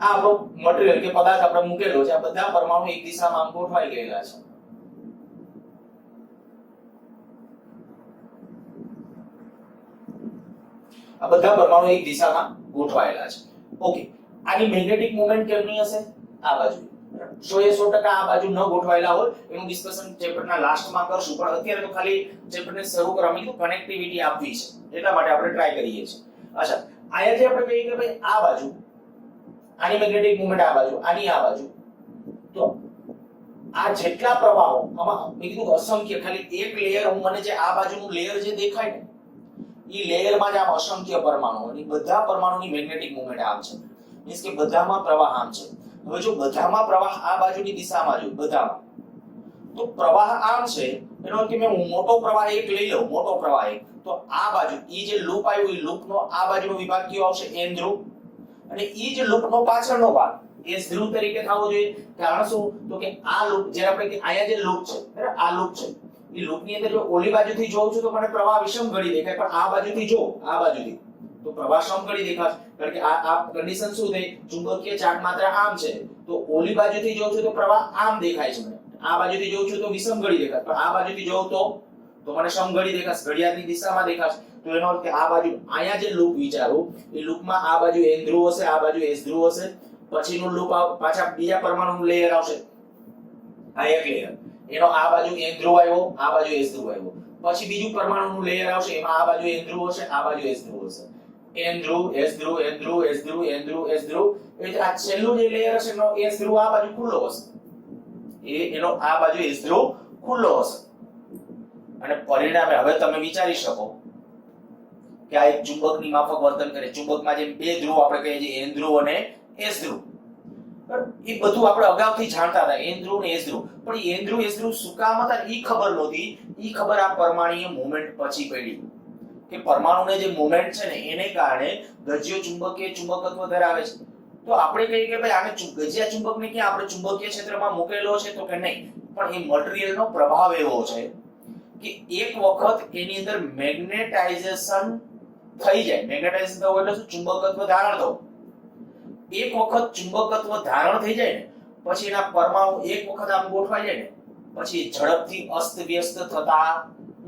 આ આપણો મટીરીયલ કે પદાર્થ આપણે મૂકેલો છે, આ બધા પરમાણુ એક દિશામાં આમ ગોઠવાઈ ગયેલા છે. આ બધા પરમાણુ એક દિશામાં ગોઠવાયેલા છે. ઓકે, આની મેગ્નેટિક મોમેન્ટ કેમની હશે? આ બાજુ. 100% આ બાજુ ન ગોઠવાયેલા હોય એનું ડિસ્કશન ચેપ્ટરના લાસ્ટમાં કરશું, પણ અત્યારે તો ખાલી ચેપ્ટરને શરૂ કરવા માટે કનેક્ટિવિટી આપવી છે, એટલા માટે આપણે ટ્રાય કરીએ છીએ. અચ્છા, અહીંયા જે આપણે કહીએ કે ભાઈ આ બાજુ આની મેગ્નેટિક મોમેન્ટ આ બાજુ, આની આ બાજુ, તો આ જેટલા પ્રવાહો આમાં મેં કીધું અસંખ્ય, ખાલી એક લેયર હું મને જે આ બાજુનું લેયર જે દેખાય ને ઈ લેયરમાં જ આમ અસંખ્ય પરમાણુ અને બધા પરમાણુની મેગ્નેટિક મોમેન્ટ આમ છે. મીન્સ કે બધામાં પ્રવાહ આમ છે. હવે જો બધામાં પ્રવાહ આ બાજુની દિશામાં જો બધામાં, તો પ્રવાહ આમ છે એનો અર્થ કે મેં મોટો પ્રવાહ એક લઈ લઉં, મોટો પ્રવાહ એક, તો આ બાજુ ઈ જે લૂપ આવ્યું ઈ લૂપનો આ બાજુનો વિભાગ કયો આવશે? n ધ્રુવ. અને ઈ જ લૂપનો પાછળનો ભાગ s ધ્રુવ તરીકે થવો જોઈએ. કારણ શું? તો કે આ લૂપ જે આપણે કે અહીંયા જે લૂપ છે બરાબર, આ લૂપ છે, ઈ લૂપની અંદર જો ઓલી બાજુથી જોઉં છું તો મને પ્રવાહ વિષમગળી દેખાય, પણ આ બાજુથી જો આ બાજુથી તો પ્રવાહ સમગળી દેખાશે. કારણ કે આ કન્ડિશન શું થઈ? ચુંબકીય ચાર્જ માત્ર આમ છે, તો ઓલી બાજુથી જોઉં છું તો પ્રવાહ આમ દેખાય છે મને, આ બાજુથી જોઉં છું તો વિષમગળી દેખાય, પણ આ બાજુથી જોઉં તો મને સમગળી દેખાશે, ઘડિયાળની દિશામાં દેખાશે. તો એનો અર્થ કે આ બાજુ અહીંયા જે લૂપ વિચારો એ લૂપમાં આ બાજુ n ધ્રુવ હશે, આ બાજુ s ધ્રુવ હશે, પછીનું લૂપ પાછા બીજા પરમાણુનું લેયર આવશે, આ એક લેયર, એનો આ બાજુ n ધ્રુવ આવ્યો, આ બાજુ s ધ્રુવ આવ્યો, પછી બીજું પરમાણુનું લેયર આવશે, એમાં આ બાજુ n ધ્રુવ હશે, આ બાજુ s ધ્રુવ હશે, n ધ્રુવ s ધ્રુવ n ધ્રુવ s ધ્રુવ n ધ્રુવ s ધ્રુવ. એટલે આ છેલ્લું જે લેયર હશે એનો s ધ્રુવ આ બાજુ ખુલ્લો હશે, એનો આ બાજુ s ધ્રુવ ખુલ્લો હશે. અને પરિણામે હવે તમે વિચારી શકો કે આ એક ચુંબકની માફક વર્તન કરે. ચુંબકમાં જે બે ધ્રુવ આપણે કહીએ છીએ n ધ્રુવ અને s ધ્રુવ, એ બધું આપણે અગાઉથી જાણતા હતા, n ધ્રુવ અને s ધ્રુવ. પણ n ધ્રુવ s ધ્રુવ શું કામ હતા ઈ ખબર નહોતી. ઈ ખબર આ પરમાણુય મોમેન્ટ પછી પડી કે પરમાણુને જે મોમેન્ટ છે ને એને કારણે ગજ્યો ચુંબકીય ચુંબકત્વ ધરાવે છે. તો આપણે કહીએ કે ભાઈ આને ગજ્યા ચુંબકને ક્યાં આપણે ચુંબકીય ક્ષેત્રમાં મૂકેલો છે? તો કે નહીં, પણ એ મટીરીયલનો પ્રભાવ એવો છે કે એક વખત એની અંદર મેગ્નેટાઇઝેશન થઈ જાય, મેગ્નેટાઇઝેશન થવું એટલે શું? ચુંબકત્વ ધારણ થવું. એક વખત ચુંબકત્વ ધારણ થઈ જાય ને પછી એના પરમાણુ એક વખત આમ ગોઠવાઈ જાય ને પછી ઝડપથી અસ્તવ્યસ્ત થતા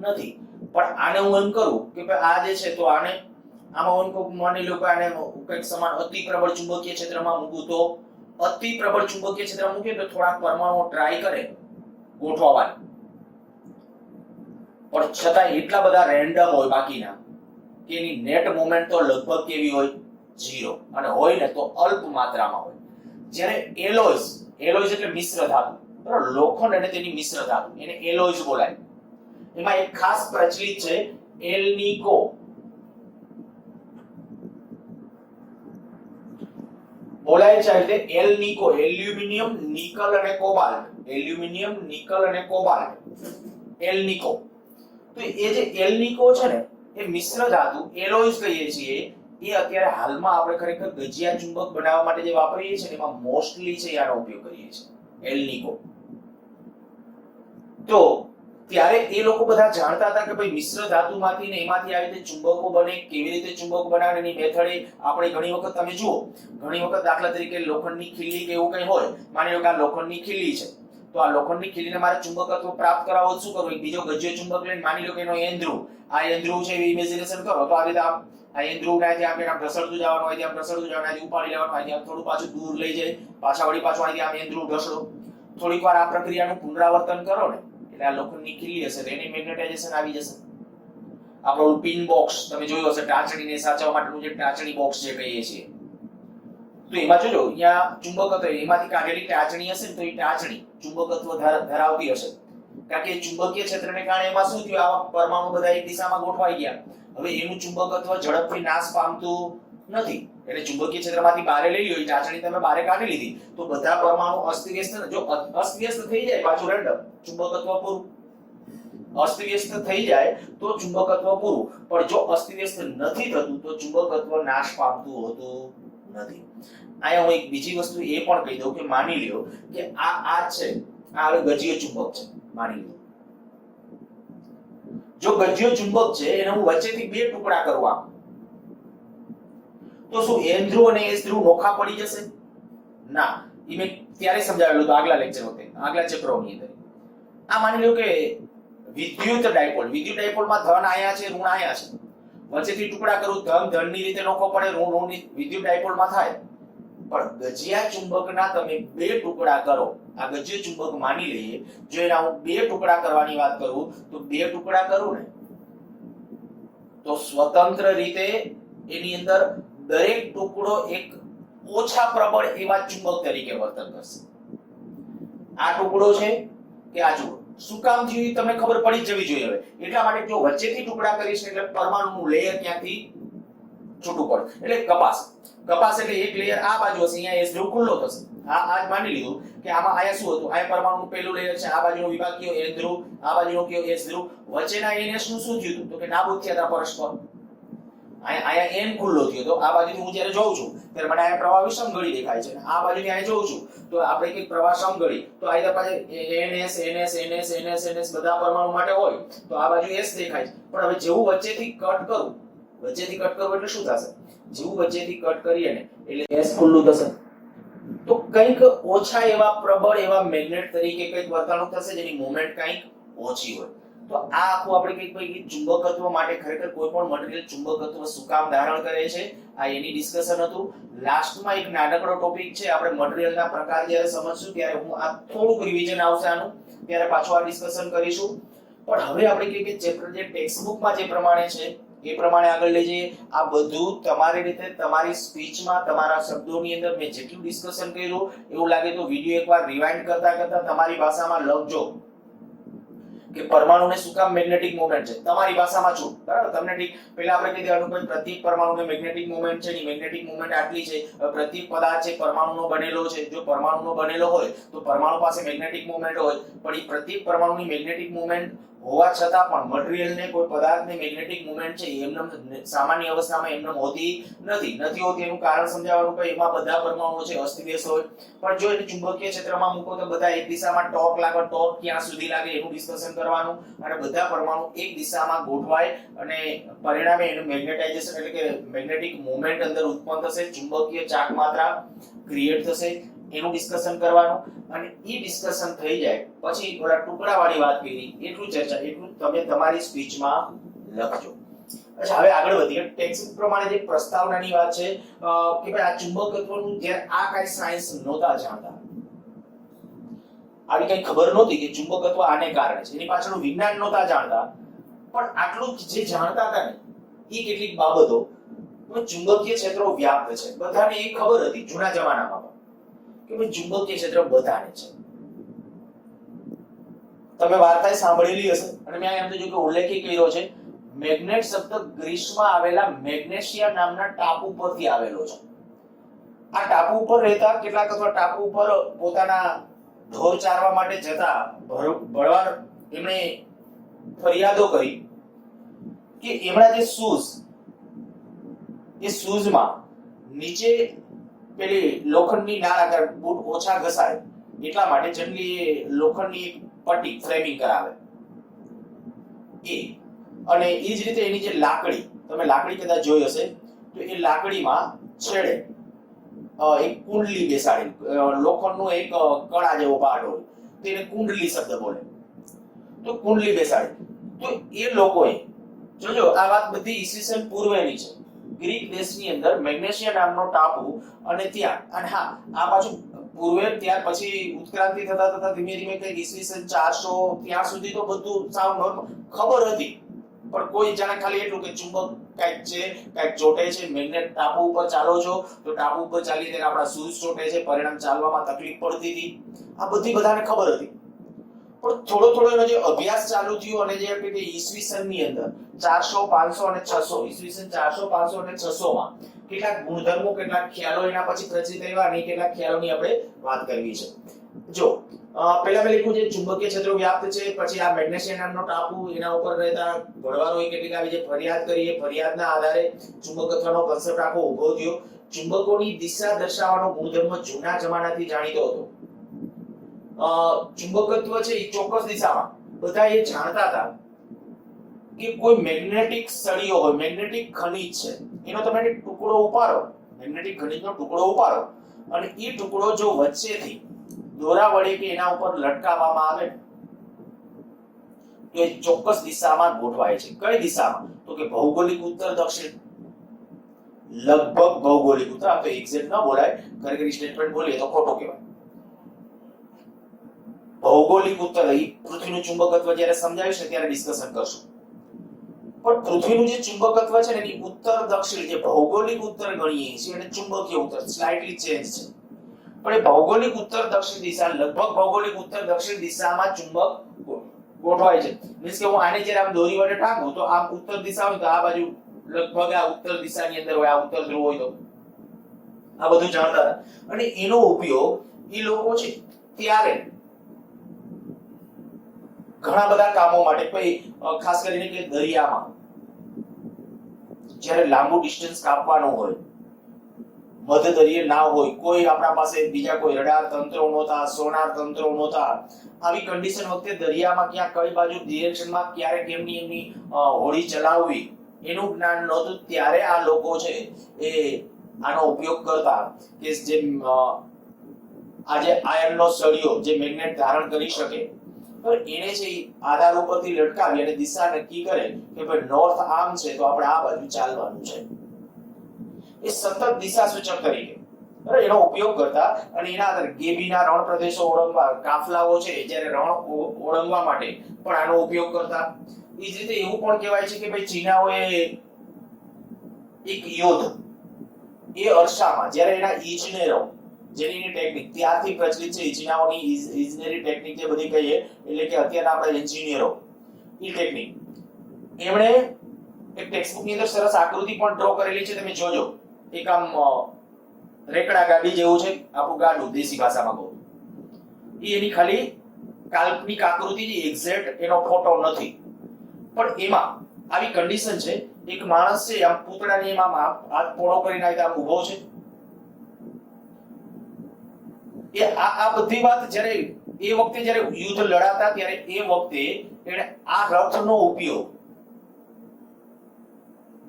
નથી. પણ આને હું એમ કરું કે ભાઈ આ જે છે તો આને આમાં હું કોઈ માની લો કે આને કંઈક સમાન અતિ પ્રબળ ચુંબકીય ક્ષેત્રમાં મૂકું તો અતિ પ્રબળ ચુંબકીય ક્ષેત્રમાં મૂકીએ તો થોડા પરમાણુઓ ટ્રાય કરે ગોઠવવાની, પણ છતાં એટલા બધા રેન્ડમ હોય બાકીના કે એની નેટ મોમેન્ટ તો લગભગ કેવી હોય? 0, અને હોય ને તો અલ્પ માત્રામાં હોય. જ્યારે એલોયસ એટલે મિશ્ર ધાતુ, બરાબર, લોખંડ અને તેની મિશ્ર ધાતુ એને એલોયસ બોલાય. એમાં એક ખાસ પ્રચલિત છે એલ્નિકો. બોલાય છે એટલે એલ્નિકો, એલ્યુમિનિયમ, નિકલ અને કોબાલ્ટ. એલ્યુમિનિયમ, નિકલ અને કોબાલ્ટ, એલ્નિકો. તો એ જે એલ્નિકો છે ને એ મિશ્ર ધાતુ એલોયસ કહીએ છીએ. એ અત્યારે હાલમાં આપણે ખરેખર ગજિયા ચુંબક બનાવવા માટે જે વાપરીએ છીએ એમાં મોસ્ટલી છે આનો ઉપયોગ કરીએ છીએ, એલ્નિકો. તો ત્યારે એ લોકો બધા જાણતા હતા કે ભાઈ મિશ્ર ધાતુમાંથી ને એમાંથી આવી રીતે ચુંબકો બને, કેવી રીતે ચુંબક બનાવે એની મેથડ આપણે ઘણી વખત તમે જુઓ, ઘણી વખત દાખલા તરીકે લોખંડની ખીલી કે એવું કંઈ હોય, માની લો કે આ લોખંડની ખીલી છે, તો આ લોખંડની ખીલીને મારે ચુંબકત્વ પ્રાપ્ત કરાવવું શું કરવું? એક બીજો ગજ્યો ચુંબક લઈને માની લો કે એનો એન્દ્રુ, આ એન્દ્રુ છે એવી ઇમેજિનેશન કરો તો આ રીતે આ એન્દ્રુ ને ત્યાં આમ ઢસડતું જવાનું હોય, ત્યાં ઢસડતું જવાનું હોય, ઉપાડી લેવાનું હોય, ત્યાં થોડું પાછું દૂર લઈ જાય, પાછા વળી પાછું અહીંથી આમ એન્દ્રુ ઢસડો. થોડીક વાર આ પ્રક્રિયાનું પુનરાવર્તન કરો ને એટલે આ લોખંડની ખીલી હશે તો એની મેગ્નેટાઇઝેશન આવી જશે. આપણું પિન બોક્સ તમે જોયું હશે, ટાંચણીને સાચવવા માટેનું જે ટાંચણી બોક્સ જે કહીએ છીએ, તો એમાં જોજો અહીંયા ચુંબકત્વ એમાંથી કાઢેલી ટાંચણી હશે ને તો એ ટાંચણી ચુંબકત્વ ધરાવતી હશે, કારણ કે ચુંબકીય ક્ષેત્રને કારણે એમાં શું થયું? આવા પરમાણુ બધા એક દિશામાં ગોઠવાઈ ગયા. હવે એનું ચુંબકત્વ ઝડપથી નાશ પામતું નથી, એટલે ચુંબકીય ક્ષેત્રમાંથી બહાર લઈ લ્યો, ટાંચણી તમે બહાર કાઢી લીધી તો બધા પરમાણુ અસ્તવ્યસ્ત, જો અસ્તવ્યસ્ત થઈ જાય પાછું રેન્ડમ ચુંબકત્વ પૂરું. અસ્તવ્યસ્ત થઈ જાય તો ચુંબકત્વ પૂરું, પણ જો અસ્તવ્યસ્ત નથી થતું તો ચુંબકત્વ નાશ પામતું હોતું નથી. અહીંયા હું એક બીજી વસ્તુ એ પણ કહી દઉં કે માની લ્યો કે આ છે, આ હવે ગજ્ય ચુંબક છે, માની લો. જો ગજ્ય ચુંબક છે એને હું વચ્ચેથી બે ટુકડા કરવા તો શું એન ધ્રુવ અને એસ ધ્રુવ નોખા પડી જશે? ના. એ મેં ત્યારે સમજાવેલું હતું આગલા લેક્ચર વખતે, આગલા ચેપ્ટરની અંદર. આ માની લો કે વિદ્યુત ડાયપોલમાં ધન આયા છે, ઋણ આયા છે, વચ્ચેથી ટુકડા કરું, ધનની રીતે નોખો પડે, ઋણની વિદ્યુત ડાયપોલમાં થાય. પણ ગજિયા ચુંબકના તમે બે ટુકડા કરો, આ ગજ્ય ચુંબક માની લઈએ, જો એના હું બે ટુકડા કરવાની વાત કરું તો બે ટુકડા કરું ને તો સ્વતંત્ર રીતે એની અંદર દરેક ટુકડો એક ઓછા પ્રબળ એવા ચુંબક તરીકે વર્તન કરશે. આ ટુકડો છે કે આ ટુકડો શું કામ થયું તમને ખબર પડી જવી જોઈએ. હવે એટલા માટે જો વચ્ચેથી ટુકડા કરીશ એટલે પરમાણુનું લેયર ક્યાંથી છૂટું પડે, એટલે કપાસ એટલે એક લેયર આ બાજુ હશે, અહીંયા એસ ધ્રુવ ખુલ્લો થશે. આ માની લીધું કે આમાં આયા શું હતું? આયા પરમાણુનું પહેલું લેયર છે, આ બાજુનો વિભાગ કયો? એન ધ્રુવ, આ બાજુનો કયો? એસ ધ્રુવ. વચ્ચેના એનએસ નું શું થયું તો કે નાબૂદ થયા હતા પરસ્પર. આયા એન ખુલ્લો થયો તો આ બાજુથી હું જ્યારે જોઉં છું ત્યારે મને આયા પ્રવાહ વિષમગળી દેખાય છે, આ બાજુથી આયા જોઉં છું તો આપણે એક પ્રવાહ સમગળી, તો આયા પાસે NS બધા પરમાણુ માટે હોય તો આ બાજુ S દેખાય છે. પણ હવે જેવું વચ્ચેથી કટ કરું એટલે શું થશે? જેવું વચ્ચેથી કટ કરીએ ને એટલે S ખુલ્લું થશે, તો કંઈક ઓછા એવા પ્રબળ એવા મેગ્નેટ તરીકે કંઈક વર્તણૂક થશે જેની મોમેન્ટ કંઈક ઓછી હોય. તો આ આખું આપણે કંઈક ચુંબકત્વ માટે ખરેખર કોઈ પણ મટીરીયલ ચુંબકત્વ શું કામ ધારણ કરે છે આ એની ડિસ્કશન હતું. લાસ્ટમાં એક નાનકડો ટોપિક છે, આપણે મટીરીયલના પ્રકાર જ્યારે સમજશું ત્યારે હું આ થોડુંક રિવિઝન આવશે આનું, ત્યારે પાછું આ ડિસ્કશન કરીશું. પણ હવે આપણે કે ચેપ્ટર જે ટેક્સ્ટબુકમાં જે પ્રમાણે છે એ પ્રમાણે આગળ લઈ જઈએ. આ બધું તમારી રીતે તમારી સ્પીચમાં તમારા શબ્દોની અંદર મેં જેટલું ડિસ્કશન કર્યું એવું લાગે તો વિડિયો એકવાર રિવાઇન્ડ કરતા તમારી ભાષામાં લખજો કે પરમાણુને શું કામ મેગ્નેટિક મોમેન્ટ છે, તમારી ભાષામાં છું, બરાબર? તમને ઠીક પહેલા આપણે કીધું અનુકૂળ પ્રત્યેક પરમાણુને મેગ્નેટિક મોમેન્ટ છે, ની મેગ્નેટિક મોમેન્ટ આટલી છે. પ્રત્યેક પદાર્થ છે પરમાણુનો બનેલો છે, જો પરમાણુનો બનેલો હોય તો પરમાણુ પાસે મેગ્નેટિક મોમેન્ટ હોય, પણ એ પ્રત્યેક પરમાણુની મેગ્નેટિક મોમેન્ટ હોવા છતાં પણ મટીરીયલને કોઈ પદાર્થની મેગ્નેટિક મોમેન્ટ છે એમને સામાન્ય અવસ્થામાં એમને હોતી નથી હોતી. એનું કારણ સમજાવવાનું કે એમાં બધા પરમાણુઓ છે અસ્તવ્યસ્ત હોય, પણ જો એને ચુંબકીય ક્ષેત્રમાં મૂકો તો બધા એક દિશામાં ટોર્ક લાગે, ટોર્ક ક્યાં સુધી લાગે એનું ડિસ્કશન કરવાનું, અને બધા પરમાણુ એક દિશામાં ગોઠવાય અને પરિણામે એનું મેગ્નેટાઇઝેશન એટલે કે મેગ્નેટિક મોમેન્ટ અંદર ઉત્પન્ન થશે, ચુંબકીય ચાર્જ માત્રા ક્રિએટ થશે, એનું ડિસ્કશન કરવાનું. અને એ ડિસ્કશન થઈ જાય પછી ઓલા ટુકડાવાળી વાત કરી એટલું ચર્ચા એટલું તમે તમારી સ્પીચમાં લખજો. અચ્છા, હવે આગળ વધીએ. ટેક્સ્ટ પ્રમાણે જે પ્રસ્તાવનાની વાત છે કે ભાઈ આ ચુંબકત્વનું જ્યારે આ કાંઈ સાયન્સ નહોતા જાણતા, આવી કઈ ખબર નહોતી કે ચુંબકત્વ આને કારણે છે, એની પાછળનું વિજ્ઞાન નહોતા જાણતા, પણ આટલું જે જાણતા હતા ને એ કેટલીક બાબતો ચુંબકીય ક્ષેત્રો વ્યાપ્ત છે બધાને એ ખબર હતી જૂના જમાનામાં કે ભાઈ ચુંબકીય ક્ષેત્ર બધાને છે. તમે વાર્તા સાંભળેલી હશે અને મેં એમ તો જો કે ઉલ્લેખ કર્યો છે. મેગ્નેટ શબ્દ ગ્રીસમાં આવેલા મેગ્નેશિયા નામના ટાપુ પરથી આવેલો છે. આ ટાપુ ઉપર રહેતા કેટલાક અથવા ટાપુ ઉપર પોતાના ઢોર ચારવા માટે જતા ભરવાડ એમણે ફરિયાદો કરી કે એમના જે શૂઝ એ શૂઝમાં નીચે પેલી લોખંડની નાળ આગળ બૂટ ઓછા ઘસાય એટલા માટે જનરલી લોખંડની એક પટ્ટી ફ્રેમિંગ કરાવે એ, અને એ જ રીતે એની જે લાકડી, તમે લાકડી કદાચ જોઈ હશે તો એ લાકડીમાં છેડે એક કુંડલી બેસાડી, લોખંડનું એક કણા જેવો પાર્ટ હોય તો એને કુંડલી શબ્દ બોલે, તો કુંડલી બેસાડી. તો એ લોકોએ જોજો આ વાત બધી ઈસવીસન પૂર્વેની છે. ગ્રીક દેશની અંદર મેગ્નેશિયા નામનો ટાપુ અને ત્યાં, અને હા આ પાછું પૂર્વે ત્યાર પછી ઉત્ક્રાંતિ થતા થતા ધીમે ધીમે કંઈક ઈસવીસન 400 ત્યાં સુધી તો બધું સાવ ખબર હતી, પણ કોઈ જાણે ખાલી એટલું કે ચુંબક કાંઈક છે, કાંઈક ચોટે છે, મેગ્નેટ ટાપુ ઉપર ચાલો છો તો ટાપુ ઉપર ચાલી ત્યારે આપણા શૂઝ ચોટે છે, પરિણામ ચાલવામાં તકલીફ પડતી હતી, આ બધી બધાને ખબર હતી. પણ થોડો થોડો એનો જે અભ્યાસ ચાલુ થયો અને જે આપણે ઈસવીસન ની અંદર 400 500 અને 600 ઈસવીસન 400 500 અને 600 માં કેટલાક ગુણધર્મો કેટલાક ખ્યાલો એના પછી પ્રચલિત થયા અને કેટલાક ખ્યાલોની આપણે વાત કરવી છે. જો પહેલા મેં લખ્યું છે ચુંબકીય ક્ષેત્રો વ્યાપ્ત છે, પછી આ મેગ્નેશિયા નામનો ટાપુ એના ઉપર રહેતા ભરવાડોએ કેટલીક આવી જે ફરિયાદ કરી એ ફરિયાદના આધારે ચુંબકત્વનો કોન્સેપ્ટ આખો ઉભો થયો. ચુંબકોની દિશા દર્શાવવાનો ગુણધર્મ જૂના જમાનાથી જાણીતો હતો. ચુંબકત્વ છે એ ચોક્કસ દિશામાં બધા એ જાણતા હતા કે કોઈ મેગ્નેટિક સળિયો હોય, મેગ્નેટિક ખનિજ છે, એનો તમે ટુકડો ઉપાડો, મેગ્નેટિક ખનિજનો ટુકડો ઉપાડો અને એ ટુકડો જો વચ્ચેથી દોરા વડે કે એના ઉપર લટકાવવામાં આવે તો એ ચોક્કસ દિશામાં ગોઠવાય છે. કઈ દિશામાં? તો કે ભૌગોલિક ઉત્તર દક્ષિણ, લગભગ ભૌગોલિક ઉત્તર. આ તો એક્ઝેક્ટ ન બોલાય, ખરેખર સ્ટેટમેન્ટ બોલીએ તો ખોટો કહેવાય. ભૌગોલિક ઉત્તર એ પૃથ્વીનું ચુંબકત્વ જ્યારે સમજાવીશ ત્યારે ડિસ્કશન કરશું. પણ પૃથ્વીનું જે ચુંબકત્વ છે ને એની ઉત્તર દક્ષિણ જે ભૌગોલિક ઉત્તર ગણીએ છીએ અને ચુંબકીય ઉત્તર સ્લાઇટલી ચેન્જ છે. પણ એ ભૌગોલિક ઉત્તર દક્ષિણ દિશા, લગભગ ભૌગોલિક ઉત્તર દક્ષિણ દિશામાં ચુંબક ગોઠવાય છે. મીન્સ કે હું આને જ્યારે આમ દોરી વડે ટાંકું તો આમ ઉત્તર દિશા હોય તો આ બાજુ લગભગ આ ઉત્તર દિશાની અંદર હોય, આ ઉત્તર ધ્રુવ હોય તો આ બધું જાણતા હતા. અને એનો ઉપયોગ એ લોકો છે ત્યારે ઘણા બધા કામો માટે, ખાસ કરીને કે દરિયામાં જ્યારે લાંબુ ડિસ્ટન્સ કાપવાનું હોય, મધ્ય દરિયે ના હોય, કોઈ આપણા પાસે બીજા કોઈ રડાર તંત્રો નહોતા, સોનાર તંત્રો નહોતા, આવી કન્ડિશન વખતે દરિયામાં ક્યાં કઈ બાજુ ડિરેક્શનમાં ક્યારે કેમની એમની હોડી ચલાવવી એનું જ્ઞાન નહોતું. ત્યારે આ લોકો છે એ આનો ઉપયોગ કરતા કે જે આજે આયર્નનો સળિયો જે મેગ્નેટ ધારણ કરી શકે તો એને છે આધાર ઉપરથી લટકાવી અને દિશા નક્કી કરે કે ભાઈ નોર્થ આર્મ છે તો આપણે આ બાજુ ચાલવાનું છે. એ સતત દિશા સૂચક તરીકે એનો ઉપયોગ કરતા અને એના આધારે ગેબીના રણ પ્રદેશો ઓળંગવા, કાફલાઓ છે જ્યારે રણ ઓળંગવા માટે પણ આનો ઉપયોગ કરતા. એ જ રીતે એવું પણ કહેવાય છે કે ભાઈ ચીનાઓએ એક યુદ્ધ એ અરસામાં જ્યારે એના ઇજનેરો જેની ટેકનિક ત્યારથી પ્રચલિત છે, ચીનાઓની ઇજનેરી ટેકનિક જે બધી કહીએ એટલે કે અત્યારના આપણા એન્જિનિયરો એ ટેકનિક એમણે એક ટેક્સ્ટબુક ની અંદર સરસ આકૃતિ પણ ડ્રો કરેલી છે, તમે જોજો. એક આમ રેકડા ગાડી જેવું છે આપણું ગાડું, દેશી ભાષામાં કહું, એની ખાલી કાલ્પનિક આકૃતિ જે એક્ઝેક્ટ એનો ફોટો નથી, પણ એમાં આવી કન્ડિશન છે, એક માણસ છે આમ પૂતળાની એમ હાથ પોળો કરીને આમ ઊભો છે. એ આ બધી વાત જ્યારે એ વખતે જ્યારે યુદ્ધ લડાતા ત્યારે એ વખતે એને આ રથનો ઉપયોગ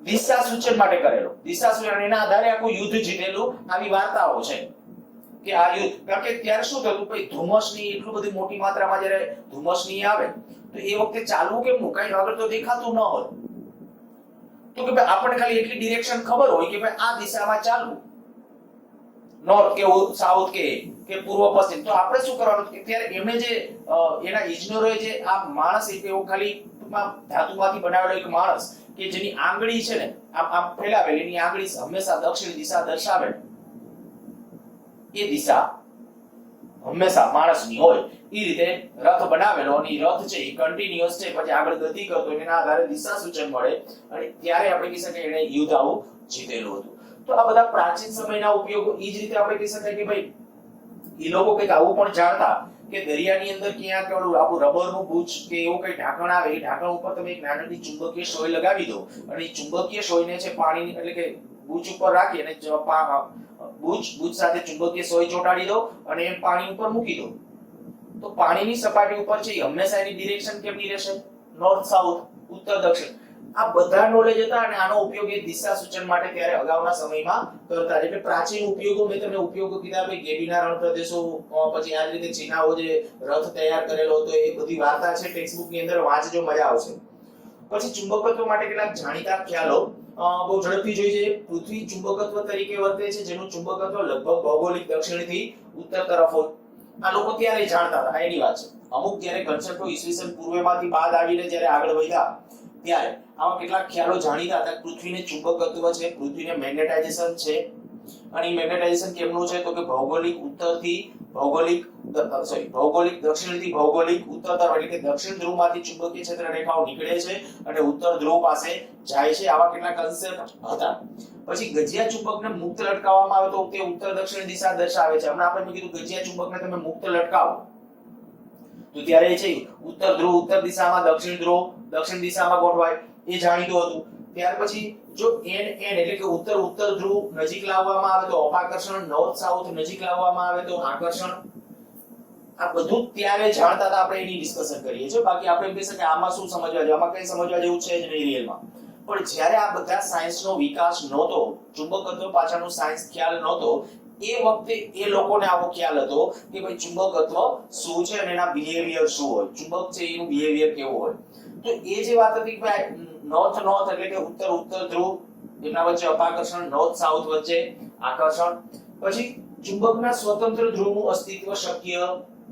દિશા સૂચન માટે કરેલો. દિશા સૂચન એના આધારે આખું યુદ્ધ જીતેલું આવી વાર્તાઓ છે કે આ યુદ્ધ, કારણ કે ત્યારે શું થતું ભાઈ ધુમ્મસની એટલું બધી મોટી માત્રામાં જ્યારે ધુમ્મસની આવે તો એ વખતે ચાલવું કેમનું, કઈ આગળ તો દેખાતું ન હોય, તો કે ભાઈ આપણને ખાલી એટલી ડિરેક્શન ખબર હોય કે ભાઈ આ દિશામાં ચાલવું, નોર્થ કે સાઉથ કે પૂર્વ પશ્ચિમ. તો આપણે શું કરવાનું કે ત્યારે એમણે જે એના ઇજનેરોએ જે આ માણસ એવો ખાલી ધાતુમાંથી બનાવેલો એક માણસ કે જેની આંગળી છે ને આમ ફેલાવેલી, એની આંગળી હંમેશા દક્ષિણ દિશા દર્શાવે, એ દિશા હંમેશા માણસની હોય એ રીતે રથ બનાવેલો, અને રથ છે એ કન્ટિન્યુઅસ છે, પછી આગળ ગતિ કરતો, એના આધારે દિશા સૂચન મળે, અને ત્યારે આપણે કહી શકાય એને યુદ્ધ આવું જીતેલું હતું. તો આ બધા પ્રાચીન સમયના ઉપયોગો. એ જ રીતે આપણે કહી શકાય કે ભાઈ એ લોકો કંઈક આવું પણ જાણતા કે દરિયાની અંદર ક્યાંક આપણું રબરનું બૂચ કે એવું કંઈ ઢાંકણ આવે, એ ઢાંકણ ઉપર તમે એક નાની ચુંબકીય સોય લગાવી દો, અને એ ચુંબકીય સોયને છે પાણીની એટલે કે બૂચ ઉપર રાખી અને બૂચ સાથે ચુંબકીય સોય ચોંટાડી દો અને એ પાણી ઉપર મૂકી દો, તો પાણીની સપાટી ઉપર છે એ હંમેશા એની ડિરેક્શન કેમની રહેશે, નોર્થ સાઉથ, ઉત્તર દક્ષિણ. આ બધા નોલેજ હતા, અને આનો ઉપયોગ એ દિશા સૂચન માટે ત્યારે અગાઉના સમયમાં કરતા. એટલે પ્રાચીન ઉપયોગો મેં તમને ઉપયોગો કીધા, ભાઈ ગેબીના રણ પ્રદેશો, પછી આ રીતે ચીનાઓ જે રથ તૈયાર કરેલો હતો, એ બધી વાર્તા છે ટેક્સ્ટબુકની અંદર, વાંચજો, મજા આવશે. પછી ચુંબકત્વ માટે કેટલાક જાણીતા ખ્યાલો બહુ ઝડપથી જોઈ છે. પૃથ્વી ચુંબકત્વ તરીકે વર્તે છે, જેનું ચુંબકત્વ લગભગ ભૌગોલિક દક્ષિણથી ઉત્તર તરફ હોય. આ લોકો ત્યારે જાણતા હતા, એની વાત છે. અમુક જ્યારે કન્સેપ્ટો ઈસવીસન પૂર્વેમાંથી બાદ આવીને જ્યારે આગળ વધ્યા ત્યારે આમાં કેટલાક ખ્યાલો જાણીતા હતા. પૃથ્વીને ચુંબકત્વ છે, પૃથ્વીને મેગ્નેટાઇઝેશન છે, અને મેગ્નેટાઇઝેશન કેમનું છે તો કે ભૌગોલિક ઉત્તરથી ભૌગોલિક દક્ષિણથી ભૌગોલિક ઉત્તર તરફ, એટલે કે દક્ષિણ ધ્રુવમાંથી ચુંબકીય ક્ષેત્ર રેખાઓ નીકળે છે અને ઉત્તર ધ્રુવ પાસે જાય છે. આવા કેટલાક કન્સેપ્ટ હતા. પછી ગજિયા ચુંબકને મુક્ત લટકાવવામાં આવે તો તે ઉત્તર દક્ષિણ દિશા દર્શાવે છે. હમણાં આપણે કીધું ગજિયા ચુંબકને તમે મુક્ત લટકાવો તો ત્યારે છે ઉત્તર ધ્રુવ ઉત્તર દિશામાં, દક્ષિણ ધ્રુવ દક્ષિણ દિશામાં ગોઠવાય, એ જાણીતું હતું. ત્યાર પછી જો n એટલે કે ઉત્તર ધ્રુવ નજીક લાવવામાં આવે તો અપાકર્ષણ, નોર્થ સાઉથ નજીક લાવવામાં આવે તો આકર્ષણ. આ બધું ત્યારે જાણતા હતા, આપણે એની ડિસ્કશન કરીએ છીએ. બાકી આપણે એમ કહી શકીએ આમાં શું સમજવા જેવું, આમાં કઈ સમજવા જેવું છે જ નહીં રિયલમાં. પણ જ્યારે આ બધા સાયન્સનો વિકાસ નહોતો, ચુંબકત્વ પાછળનો સાયન્સ ખ્યાલ નહોતો, એ વખતે એ લોકોને આવો ખ્યાલ હતો કે ભાઈ ચુંબકત્વ શું છે અને એના બિહેવિયર શું હોય, ચુંબક છે એનું બિહેવિયર કેવું હોય. તો એ જે વાત હતી કે નોર્થ એટલે કે ઉત્તર ધ્રુવ, એમના વચ્ચે અપાકર્ષણ, નોર્થ સાઉથ વચ્ચે આકર્ષણ. પછી ચુંબકના સ્વતંત્ર ધ્રુવનું અસ્તિત્વ શક્ય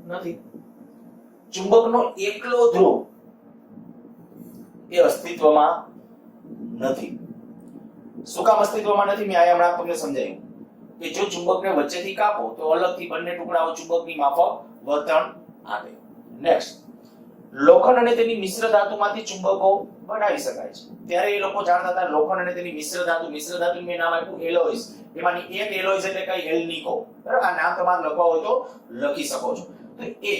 નથી. ચુંબકનો એકલો ધ્રુવ એ અસ્તિત્વમાં નથી. શું કામ અસ્તિત્વમાં નથી મેં આ હમણાં તમને સમજાવ્યું કે જો ચુંબકને વચ્ચેથી કાપો તો અલગથી બંને ટુકડાઓ ચુંબકની માફક વર્તન આપે. નેક્સ્ટ, લોખંડ અને તેની મિશ્ર ધાતુમાંથી ચુંબકો બનાવી શકાય છે. ત્યારે એ લોકો જાણતા હતા લોખંડ અને તેની મિશ્ર ધાતુ મેં નામ આપ્યું એલોયસ. એમાંની એક એલોયસ એટલે કઈ એલ્નિકો. બરાબર, આ નામ તમારે લખવા હોય તો લખી શકો છો. તો એ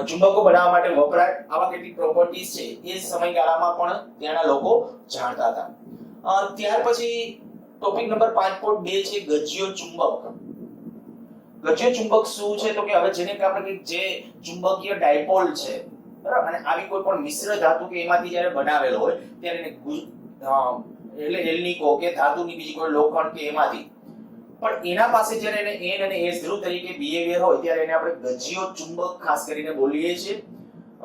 ચુંબકો બનાવવા માટે વપરાય. આવા કેટલીક પ્રોપર્ટીઝ છે એ સમયગાળામાં પણ ત્યાંના લોકો જાણતા હતા. ત્યાર પછી ટોપિક નંબર 5.2 છે ગજ્યો ચુંબક. ગજ્યો ચુંબક શું છે તો કે હવે જેને આપણે જે ચુંબકીય ડાયપોલ છે, બરાબર, અને આવી કોઈ પણ મિશ્ર ધાતુ કે એમાંથી જ્યારે બનાવેલો હોય ત્યારે એટલે એલ્નિકો કે ધાતુની બીજી કોઈ લોખંડ કે એમાંથી, પણ એના પાસે જ્યારે એને n અને s ધ્રુવ તરીકે બિહેવિયર હોય ત્યારે એને આપણે ગજ્યો ચુંબક ખાસ કરીને બોલીએ છીએ.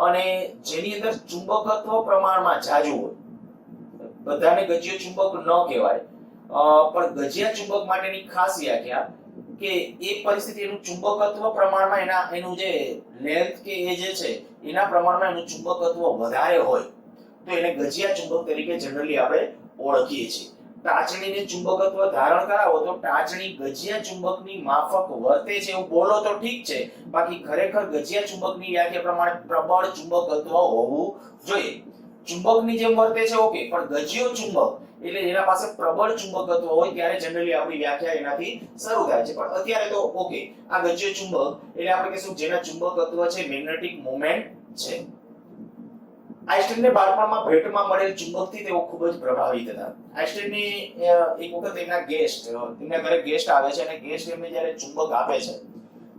અને જેની અંદર ચુંબકત્વ પ્રમાણમાં જાજુ હોય. બધાને ગજ્યો ચુંબક ન કહેવાય, પણ ગજિયા ચુંબક માટેની ખાસ વ્યાખ્યા કે એ પરિસ્થિતિ એનું ચુંબકત્વ પ્રમાણમાં એનું જે લેન્થ કે એ જે છે એના પ્રમાણમાં એનું ચુંબકત્વ વધારે હોય તો એને ગજિયા ચુંબક તરીકે જનરલી આપણે ઓળખીએ છીએ. ટાચણીને ચુંબકત્વ ધારણ કરાવો તો ટાચણી ગજિયા ચુંબકની માફક વર્તે છે એવું બોલો તો ઠીક છે, બાકી ખરેખર ગજિયા ચુંબકની વ્યાખ્યા પ્રમાણે પ્રબળ ચુંબકત્વ હોવું જોઈએ. ચુંબકની જેમ વર્તે છે ઓકે, પણ ગજ્યો ચુંબક એટલે એના પાસે પ્રબળ ચુંબકત્વ હોય ત્યારે જનરલી આપણી વ્યાખ્યા એનાથી શરૂ થાય છે. પણ અત્યારે તો ઓકે, આ ગજ્યો ચુંબક એટલે આપણે કહીશું જેના ચુંબકત્વ છે મેગ્નેટિક મોમેન્ટ છે. આઈન્સ્ટાઈને બાળપણમાં ભેટમાં મળેલ ચુંબકથી તેઓ ખૂબ જ પ્રભાવિત હતા. આઈન્સ્ટાઈનની એક વખત એમના ઘરે ગેસ્ટ આવે છે અને ગેસ્ટ એમને જ્યારે ચુંબક આપે છે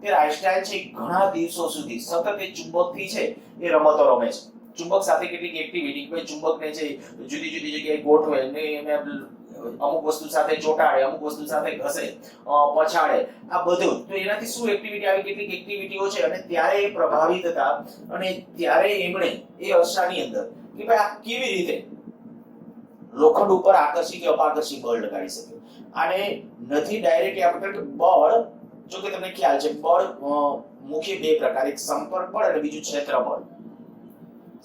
ત્યારે આઈન્સ્ટાઈન છે ઘણા દિવસો સુધી સતત એ ચુંબકથી છે એ રમતો રમે છે. ચુંબક સાથે કેટલીક એક્ટિવિટી, કોઈ ચુંબકને છે જુદી જુદી જગ્યાએ ગોઠવે ને એને અમુક વસ્તુ સાથે ચોંટાડે, અમુક વસ્તુ સાથે ઘસે, પછાડે, આ બધું. તો એનાથી શું એક્ટિવિટી આવી, કેટલીક એક્ટિવિટીઓ છે અને ત્યારે એ પ્રભાવિત હતા અને ત્યારે એમણે એ અરસાની અંદર કે ભાઈ આ કેવી રીતે લોખંડ ઉપર આકર્ષી કે અપાકર્ષી બળ લગાડી શકે. આને નથી ડાયરેક્ટલી આપણે બળ, જો કે તમને ખ્યાલ છે બળ મુખ્ય બે પ્રકાર, એક સંપર્ક બળ અને બીજું ક્ષેત્ર બળ.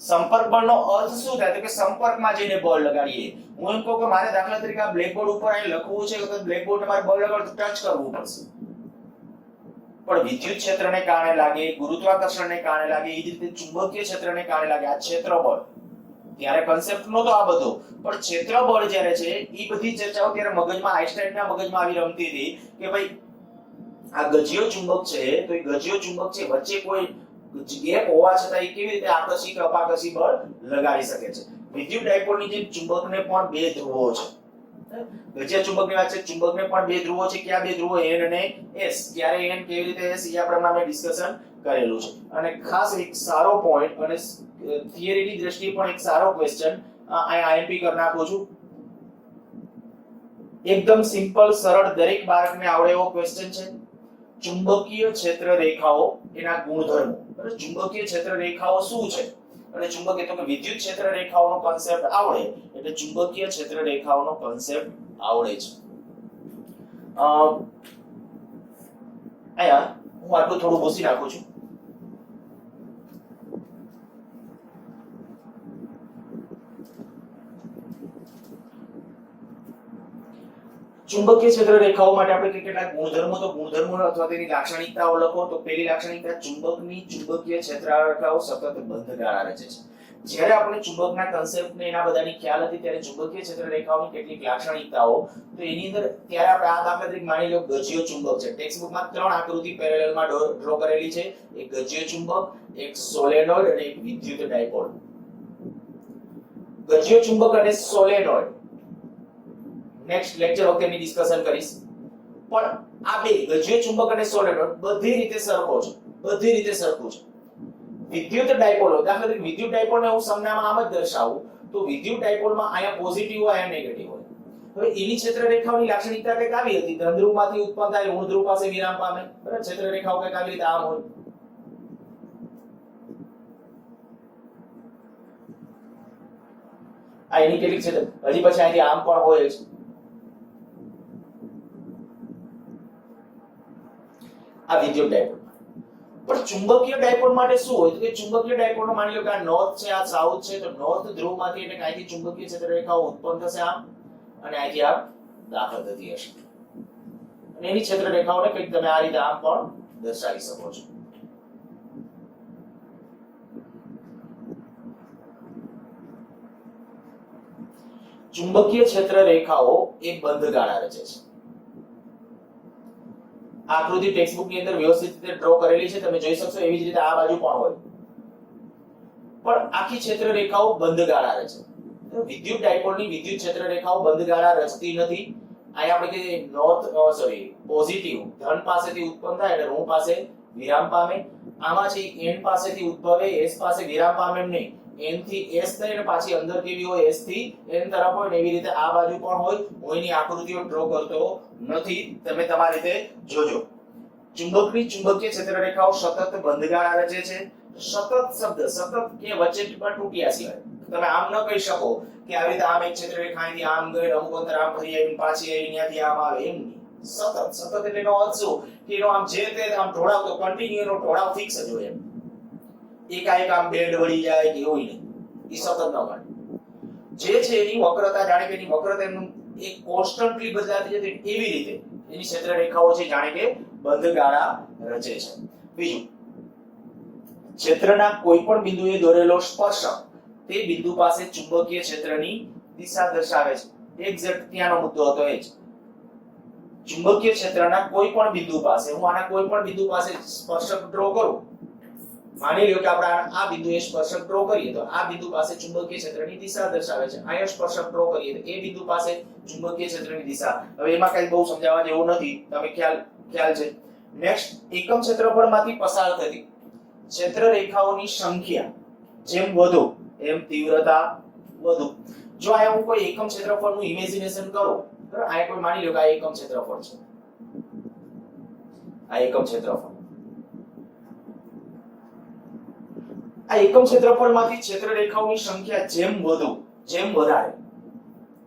સંપર્ક બળનો અર્થ શું થાય તો કે સંપર્કમાં જઈને બળ લગાડીએ. હું એમ કહું કે મારે દાખલા તરીકે આ બ્લેકબોર્ડ ઉપર અહીં લખવું છે તો બ્લેકબોર્ડ મારે બળ લગાડવું ટચ કરવું પડશે. પણ વિદ્યુત ક્ષેત્રને કારણે લાગે, ગુરુત્વાકર્ષણને કારણે લાગે, એ જ રીતે ચુંબકીય ક્ષેત્રને કારણે લાગે, આ ક્ષેત્ર બળ. ત્યારે કન્સેપ્ટ નહોતો આ બધો, પણ ક્ષેત્ર બળ જ્યારે છે એ બધી ચર્ચાઓ ત્યારે મગજમાં, આઈન્સ્ટાઈનના મગજમાં આવી રમતી હતી કે ભાઈ આ ગજ્યો ચુંબક છે તો એ ગજ્યો ચુંબક છે વચ્ચે કોઈ ગેપ હોવા છતાં એ કેવી રીતે આકર્ષી કે અપાકર્ષી બળ લગાડી શકે છે. વિદ્યુત ડાયપોલની જેમ ચુંબકને પણ બે ધ્રુવો છે. ગજ્યા ચુંબકની વાત છે, ચુંબકને પણ બે ધ્રુવો છે. કયા બે ધ્રુવો? N અને S. ક્યારે N, કેવી રીતે S, એ આપણે મેં ડિસ્કશન કરેલું છે. અને ખાસ એક સારો પોઈન્ટ અને થિયરીની દ્રષ્ટિએ પણ એક સારો ક્વેશ્ચન અહીંયા આઈએમપી કરી નાખું છું. એકદમ સિમ્પલ, સરળ, દરેક બાળકને આવડે એવો ક્વેશ્ચન છે. ચુંબકીય ક્ષેત્ર રેખાઓ એના ગુણધર્મો. ચુંબકીય ક્ષેત્ર રેખાઓ શું છે અને ચુંબકીય તો કે વિદ્યુત ક્ષેત્ર રેખાઓનો કોન્સેપ્ટ આવડે એટલે ચુંબકીય ક્ષેત્ર રેખાઓનો કોન્સેપ્ટ આવડે છે. અહીંયા હું આટલું થોડું ભૂસી નાખું છું. ચુંબકીય ક્ષેત્ર રેખાઓ માટે આપણે કેટલાક ગુણધર્મો, તો ગુણધર્મો અથવા તેની લાક્ષણિકતાઓ લખો. તો પહેલી લાક્ષણિકતા, ચુંબકની ચુંબકીય ક્ષેત્ર રેખાઓ સતત બંધ ગાળા રચે છે. જ્યારે આપણે ચુંબકના કન્સેપ્ટને એના બધાની ખ્યાલ હતી ત્યારે ચુંબકીય ક્ષેત્ર રેખાઓની કેટલીક લાક્ષણિકતાઓ, તો એની અંદર ત્યારે આપણે આ દાખલા તરીકે માની લો ગજ્યો ચુંબક છે. ટેક્સ્ટબુકમાં ત્રણ આકૃતિ પેરેલલમાં ડ્રો કરેલી છે, એક ગજ્યો ચુંબક, એક સોલેનોઇડ અને એક વિદ્યુત ડાયપોલ. ગજ્યો ચુંબક અને સોલેનોઇડ નેક્સ્ટ લેક્ચર વખતે એની ડિસ્કશન કરીશ. પણ આ બે ગજ્યો ચુંબક અને સોલેનોઇડ બધી રીતે સરખો છે, બધી રીતે સરખું છે. વિદ્યુત ડાયપોલ, દાખલા તરીકે વિદ્યુત ડાયપોલને હું સંજ્ઞામાં આમ જ દર્શાવું તો વિદ્યુત ડાયપોલમાં અહીંયા પોઝિટિવ હોય, અહીંયા નેગેટિવ હોય. હવે એની ક્ષેત્ર રેખાઓની લાક્ષણિકતા કંઈક આવી હતી, ધન ધ્રુવમાંથી ઉત્પન્ન થાય, ઋણ ધ્રુવ પાસે વિરામ પામે. બરાબર, ક્ષેત્ર રેખાઓ કંઈક આવી રીતે આમ હોય. આ એની કેટલીક ક્ષેત્ર, હજી પછી અહીંથી આમ પણ હોય છે. આ વિદ્યુત ડાયપોલ. પણ ચુંબકીય ડાયપોલ માટે શું હોય તો કે ચુંબકીય ડાયપોલનો માની લો કે આ નોર્થ છે, આ સાઉથ છે, તો નોર્થ ધ્રુવમાંથી એટલે અહીંથી ચુંબકીય ક્ષેત્ર રેખાઓ ઉત્પન્ન થશે આમ અને અહીંથી આમ દાખલ થતી હશે. અને એની ક્ષેત્ર રેખાઓને કંઈક તમે આ રીતે આમ પણ દર્શાવી શકો છો. ચુંબકીય ક્ષેત્ર રેખાઓ એ બંધ ગાળા રચે છે. આકૃતિ ટેક્સ્ટબુકની અંદર વ્યવસ્થિત રીતે ડ્રો કરેલી છે, તમે જોઈ શકશો. એવી જ રીતે આ બાજુ પણ હોય. પણ આખી ક્ષેત્ર રેખાઓ બંધ ગાળા રચે. વિદ્યુત ડાયપોલની વિદ્યુત ક્ષેત્ર રેખાઓ બંધ ગાળા રચતી નથી. અહીંયા આપણે કે નોર્થ પોઝિટિવ ધન પાસેથી ઉત્પન્ન થાય એટલે ઋણ પાસે વિરામ પામે. આમાં છે n પાસેથી ઉદ્ભવે, s પાસે વિરામ પામે એમ નહીં. n થી s થાય અને પાછી અંદર કેવી હોય, s થી n તરફ હોય. એવી રીતે આ બાજુ પણ હોય. હું એની આકૃતિઓ ડ્રો કરતો નથી, તમે તમારી રીતે જોજો. ચુંબકની ચુંબકીય ક્ષેત્ર રેખાઓ સતત બંધ ગાળા રચે છે. સતત શબ્દ, સતત કે વચ્ચે તૂટ્યા સિવાય તમે આમ ન કહી શકો કે આવી રીતે આમ એક ક્ષેત્ર રેખા અહીંથી આમ ગઈ, અમુક અંતર આમ ફરી આવીને પાછી આવી, ત્યાંથી આમ આવે, એમ નહીં. સતત સતત એટલે એનો અર્થ શું કે એનો આમ જે તે આમ ઢોળાવતો કન્ટિન્યુ, એનો ઢોળાવ ફિક્સ જ હોય. એમ એકાએક આમ બેન્ડ વળી જાય કે એવું નહીં, એ સતત ન બને. જે છે એની વક્રતા, જાણે કે એની વક્રતા એનું એક કોન્સ્ટન્ટલી બદલાતી જતી, એવી રીતે એની ક્ષેત્ર રેખાઓ છે જાણે કે બંધ ગાળા રચે છે. બીજું, ક્ષેત્રના કોઈ પણ બિંદુએ દોરેલો સ્પર્શક તે બિંદુ પાસે ચુંબકીય ક્ષેત્રની દિશા દર્શાવે છે. એક્ઝેક્ટ ત્યાંનો મુદ્દો હતો એ જ. ચુંબકીય ક્ષેત્રના કોઈ પણ બિંદુ પાસે, હું આના કોઈ પણ બિંદુ પાસે સ્પર્શક ડ્રો કરું, માની લ્યો કે આપણે આ બિંદુએ સ્પર્શક ડ્રો કરીએ તો આ બિંદુ પાસે ચુંબકીય ક્ષેત્રની દિશા દર્શાવે છે. અહીંયા સ્પર્શક ડ્રો કરીએ તો એ બિંદુ પાસે ચુંબકીય ક્ષેત્રની દિશા. હવે એમાં કઈ બહુ સમજાવવા જેવું નથી, તમે ખ્યાલ છે. નેક્સ્ટ, એકમ ક્ષેત્રફળમાંથી પસાર થતી ક્ષેત્ર રેખાઓની સંખ્યા જેમ વધુ એમ તીવ્રતા વધુ. જો અહીંયા હું કોઈ એકમ ક્ષેત્રફળનું ઇમેજિનેશન કરું, બરાબર, અહીંયા કોઈ માની લો કે આ એકમ ક્ષેત્રફળ છે, આ એકમ ક્ષેત્રફળ, આ એકમ ક્ષેત્રફળમાંથી ક્ષેત્ર રેખાઓની સંખ્યા જેમ વધારે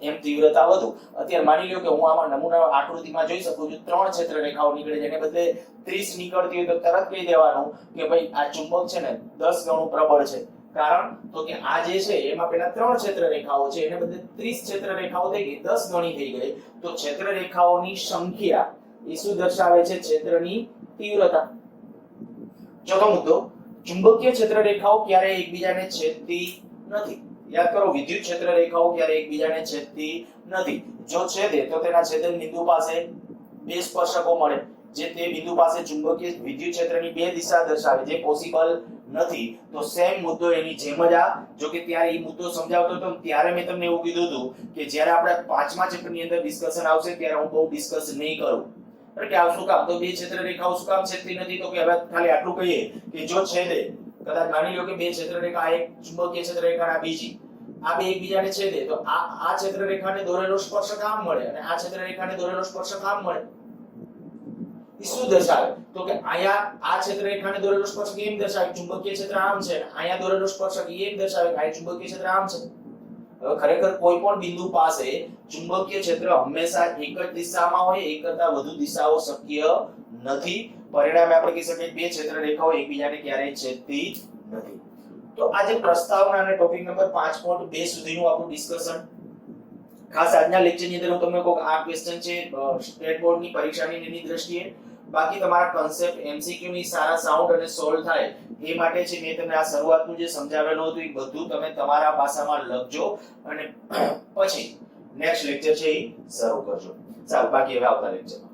એમ તીવ્રતા વધુ. અત્યારે માની લ્યો કે હું આમાં નમૂના આકૃતિમાં જોઈ શકું છું 3 ક્ષેત્ર રેખાઓ નીકળે છે, એને બદલે 30 નીકળતી હોય તો તરત કહી દેવાનું કે ભાઈ આ ચુંબક છે ને 10 ગણું પ્રબળ છે. કારણ તો કે આ જે છે એમાં પેલા 3 ક્ષેત્ર રેખાઓ છે, એને બદલે 30 ક્ષેત્ર રેખાઓ થઈ ગઈ, 10 ગણી થઈ ગઈ. તો ક્ષેત્ર રેખાઓની સંખ્યા એ શું દર્શાવે છે? ક્ષેત્રની તીવ્રતા. ચોથો મુદ્દો, ચુંબકીય ક્ષેત્ર રેખાઓ ક્યારેય એકબીજાને છેદતી નથી. યાદ કરો, વિદ્યુત ક્ષેત્ર રેખાઓ ક્યારે એકબીજાને છેદતી નથી. જો છેદે તો તેના છેદન બિંદુ પાસે બે સ્પર્શકો મળે, જે તે બિંદુ પાસે ચુંબકીય વિદ્યુત ક્ષેત્રની બે દિશા દર્શાવે, જે પોસિબલ નથી. તો સેમ મુદ્દો એની જેમ જ આ, જો કે ત્યારે એ મુદ્દો સમજાવતો હતો ત્યારે મેં તમને એવું કીધું હતું કે જ્યારે આપણે 5મા ચેપ્ટરની અંદર ડિસ્કશન આવશે ત્યારે હું બહુ ડિસ્કસ નહીં કરું. કે આ શું કામ, તો બે ક્ષેત્ર રેખાઓ શું કામ છેદતી નથી? તો કે હવે ખાલી આટલું કહીએ કે જો છેદે, કદાચ માની લો કે બે ક્ષેત્ર રેખા, એક ચુંબકીય ક્ષેત્ર રેખા અને બીજી, આ બે એકબીજાને છેદે તો આ ક્ષેત્ર રેખાને દોરેલો સ્પર્શક આમ મળે અને આ ક્ષેત્ર રેખાને દોરેલો સ્પર્શક આમ મળે. એ શું દર્શાવે? તો કે અહીંયા આ ક્ષેત્ર રેખાને દોરેલો સ્પર્શક એમ દર્શાવે ચુંબકીય ક્ષેત્ર આમ છે, અહીંયા દોરેલો સ્પર્શક એમ દર્શાવે કે આ ચુંબકીય ક્ષેત્ર આમ છે. હવે ખરેખર કોઈ પણ બિંદુ પાસે ચુંબકીય ક્ષેત્ર હંમેશા એક જ દિશામાં હોય, એક કરતા વધુ દિશાઓ શક્ય નથી. પરિણામે આપણે કહી શકીએ બે ક્ષેત્ર રેખાઓ એકબીજાને ક્યારેય છેદતી નથી. તો આજે પ્રસ્તાવના અને ટોપિક નંબર 5.2 સુધીનું આપણું ડિસ્કશન. ખાસ આજના લેક્ચરની અંદર હું તમને કહું કે આ ક્વેશ્ચન છે સ્ટેટ બોર્ડની પરીક્ષાની એની દ્રષ્ટિએ. બાકી તમારા કન્સેપ્ટ એમસીક્યુ ની સારા સાઉન્ડ અને સોલ્વ થાય એ માટે છે મેં તમને આ શરૂઆતનું જે સમજાવેલું હતું એ બધું તમે તમારા ભાષામાં લખજો અને પછી નેક્સ્ટ લેક્ચર છે એ શરૂ કરજો. ચાલો, બાકી હવે આવતા લેક્ચરમાં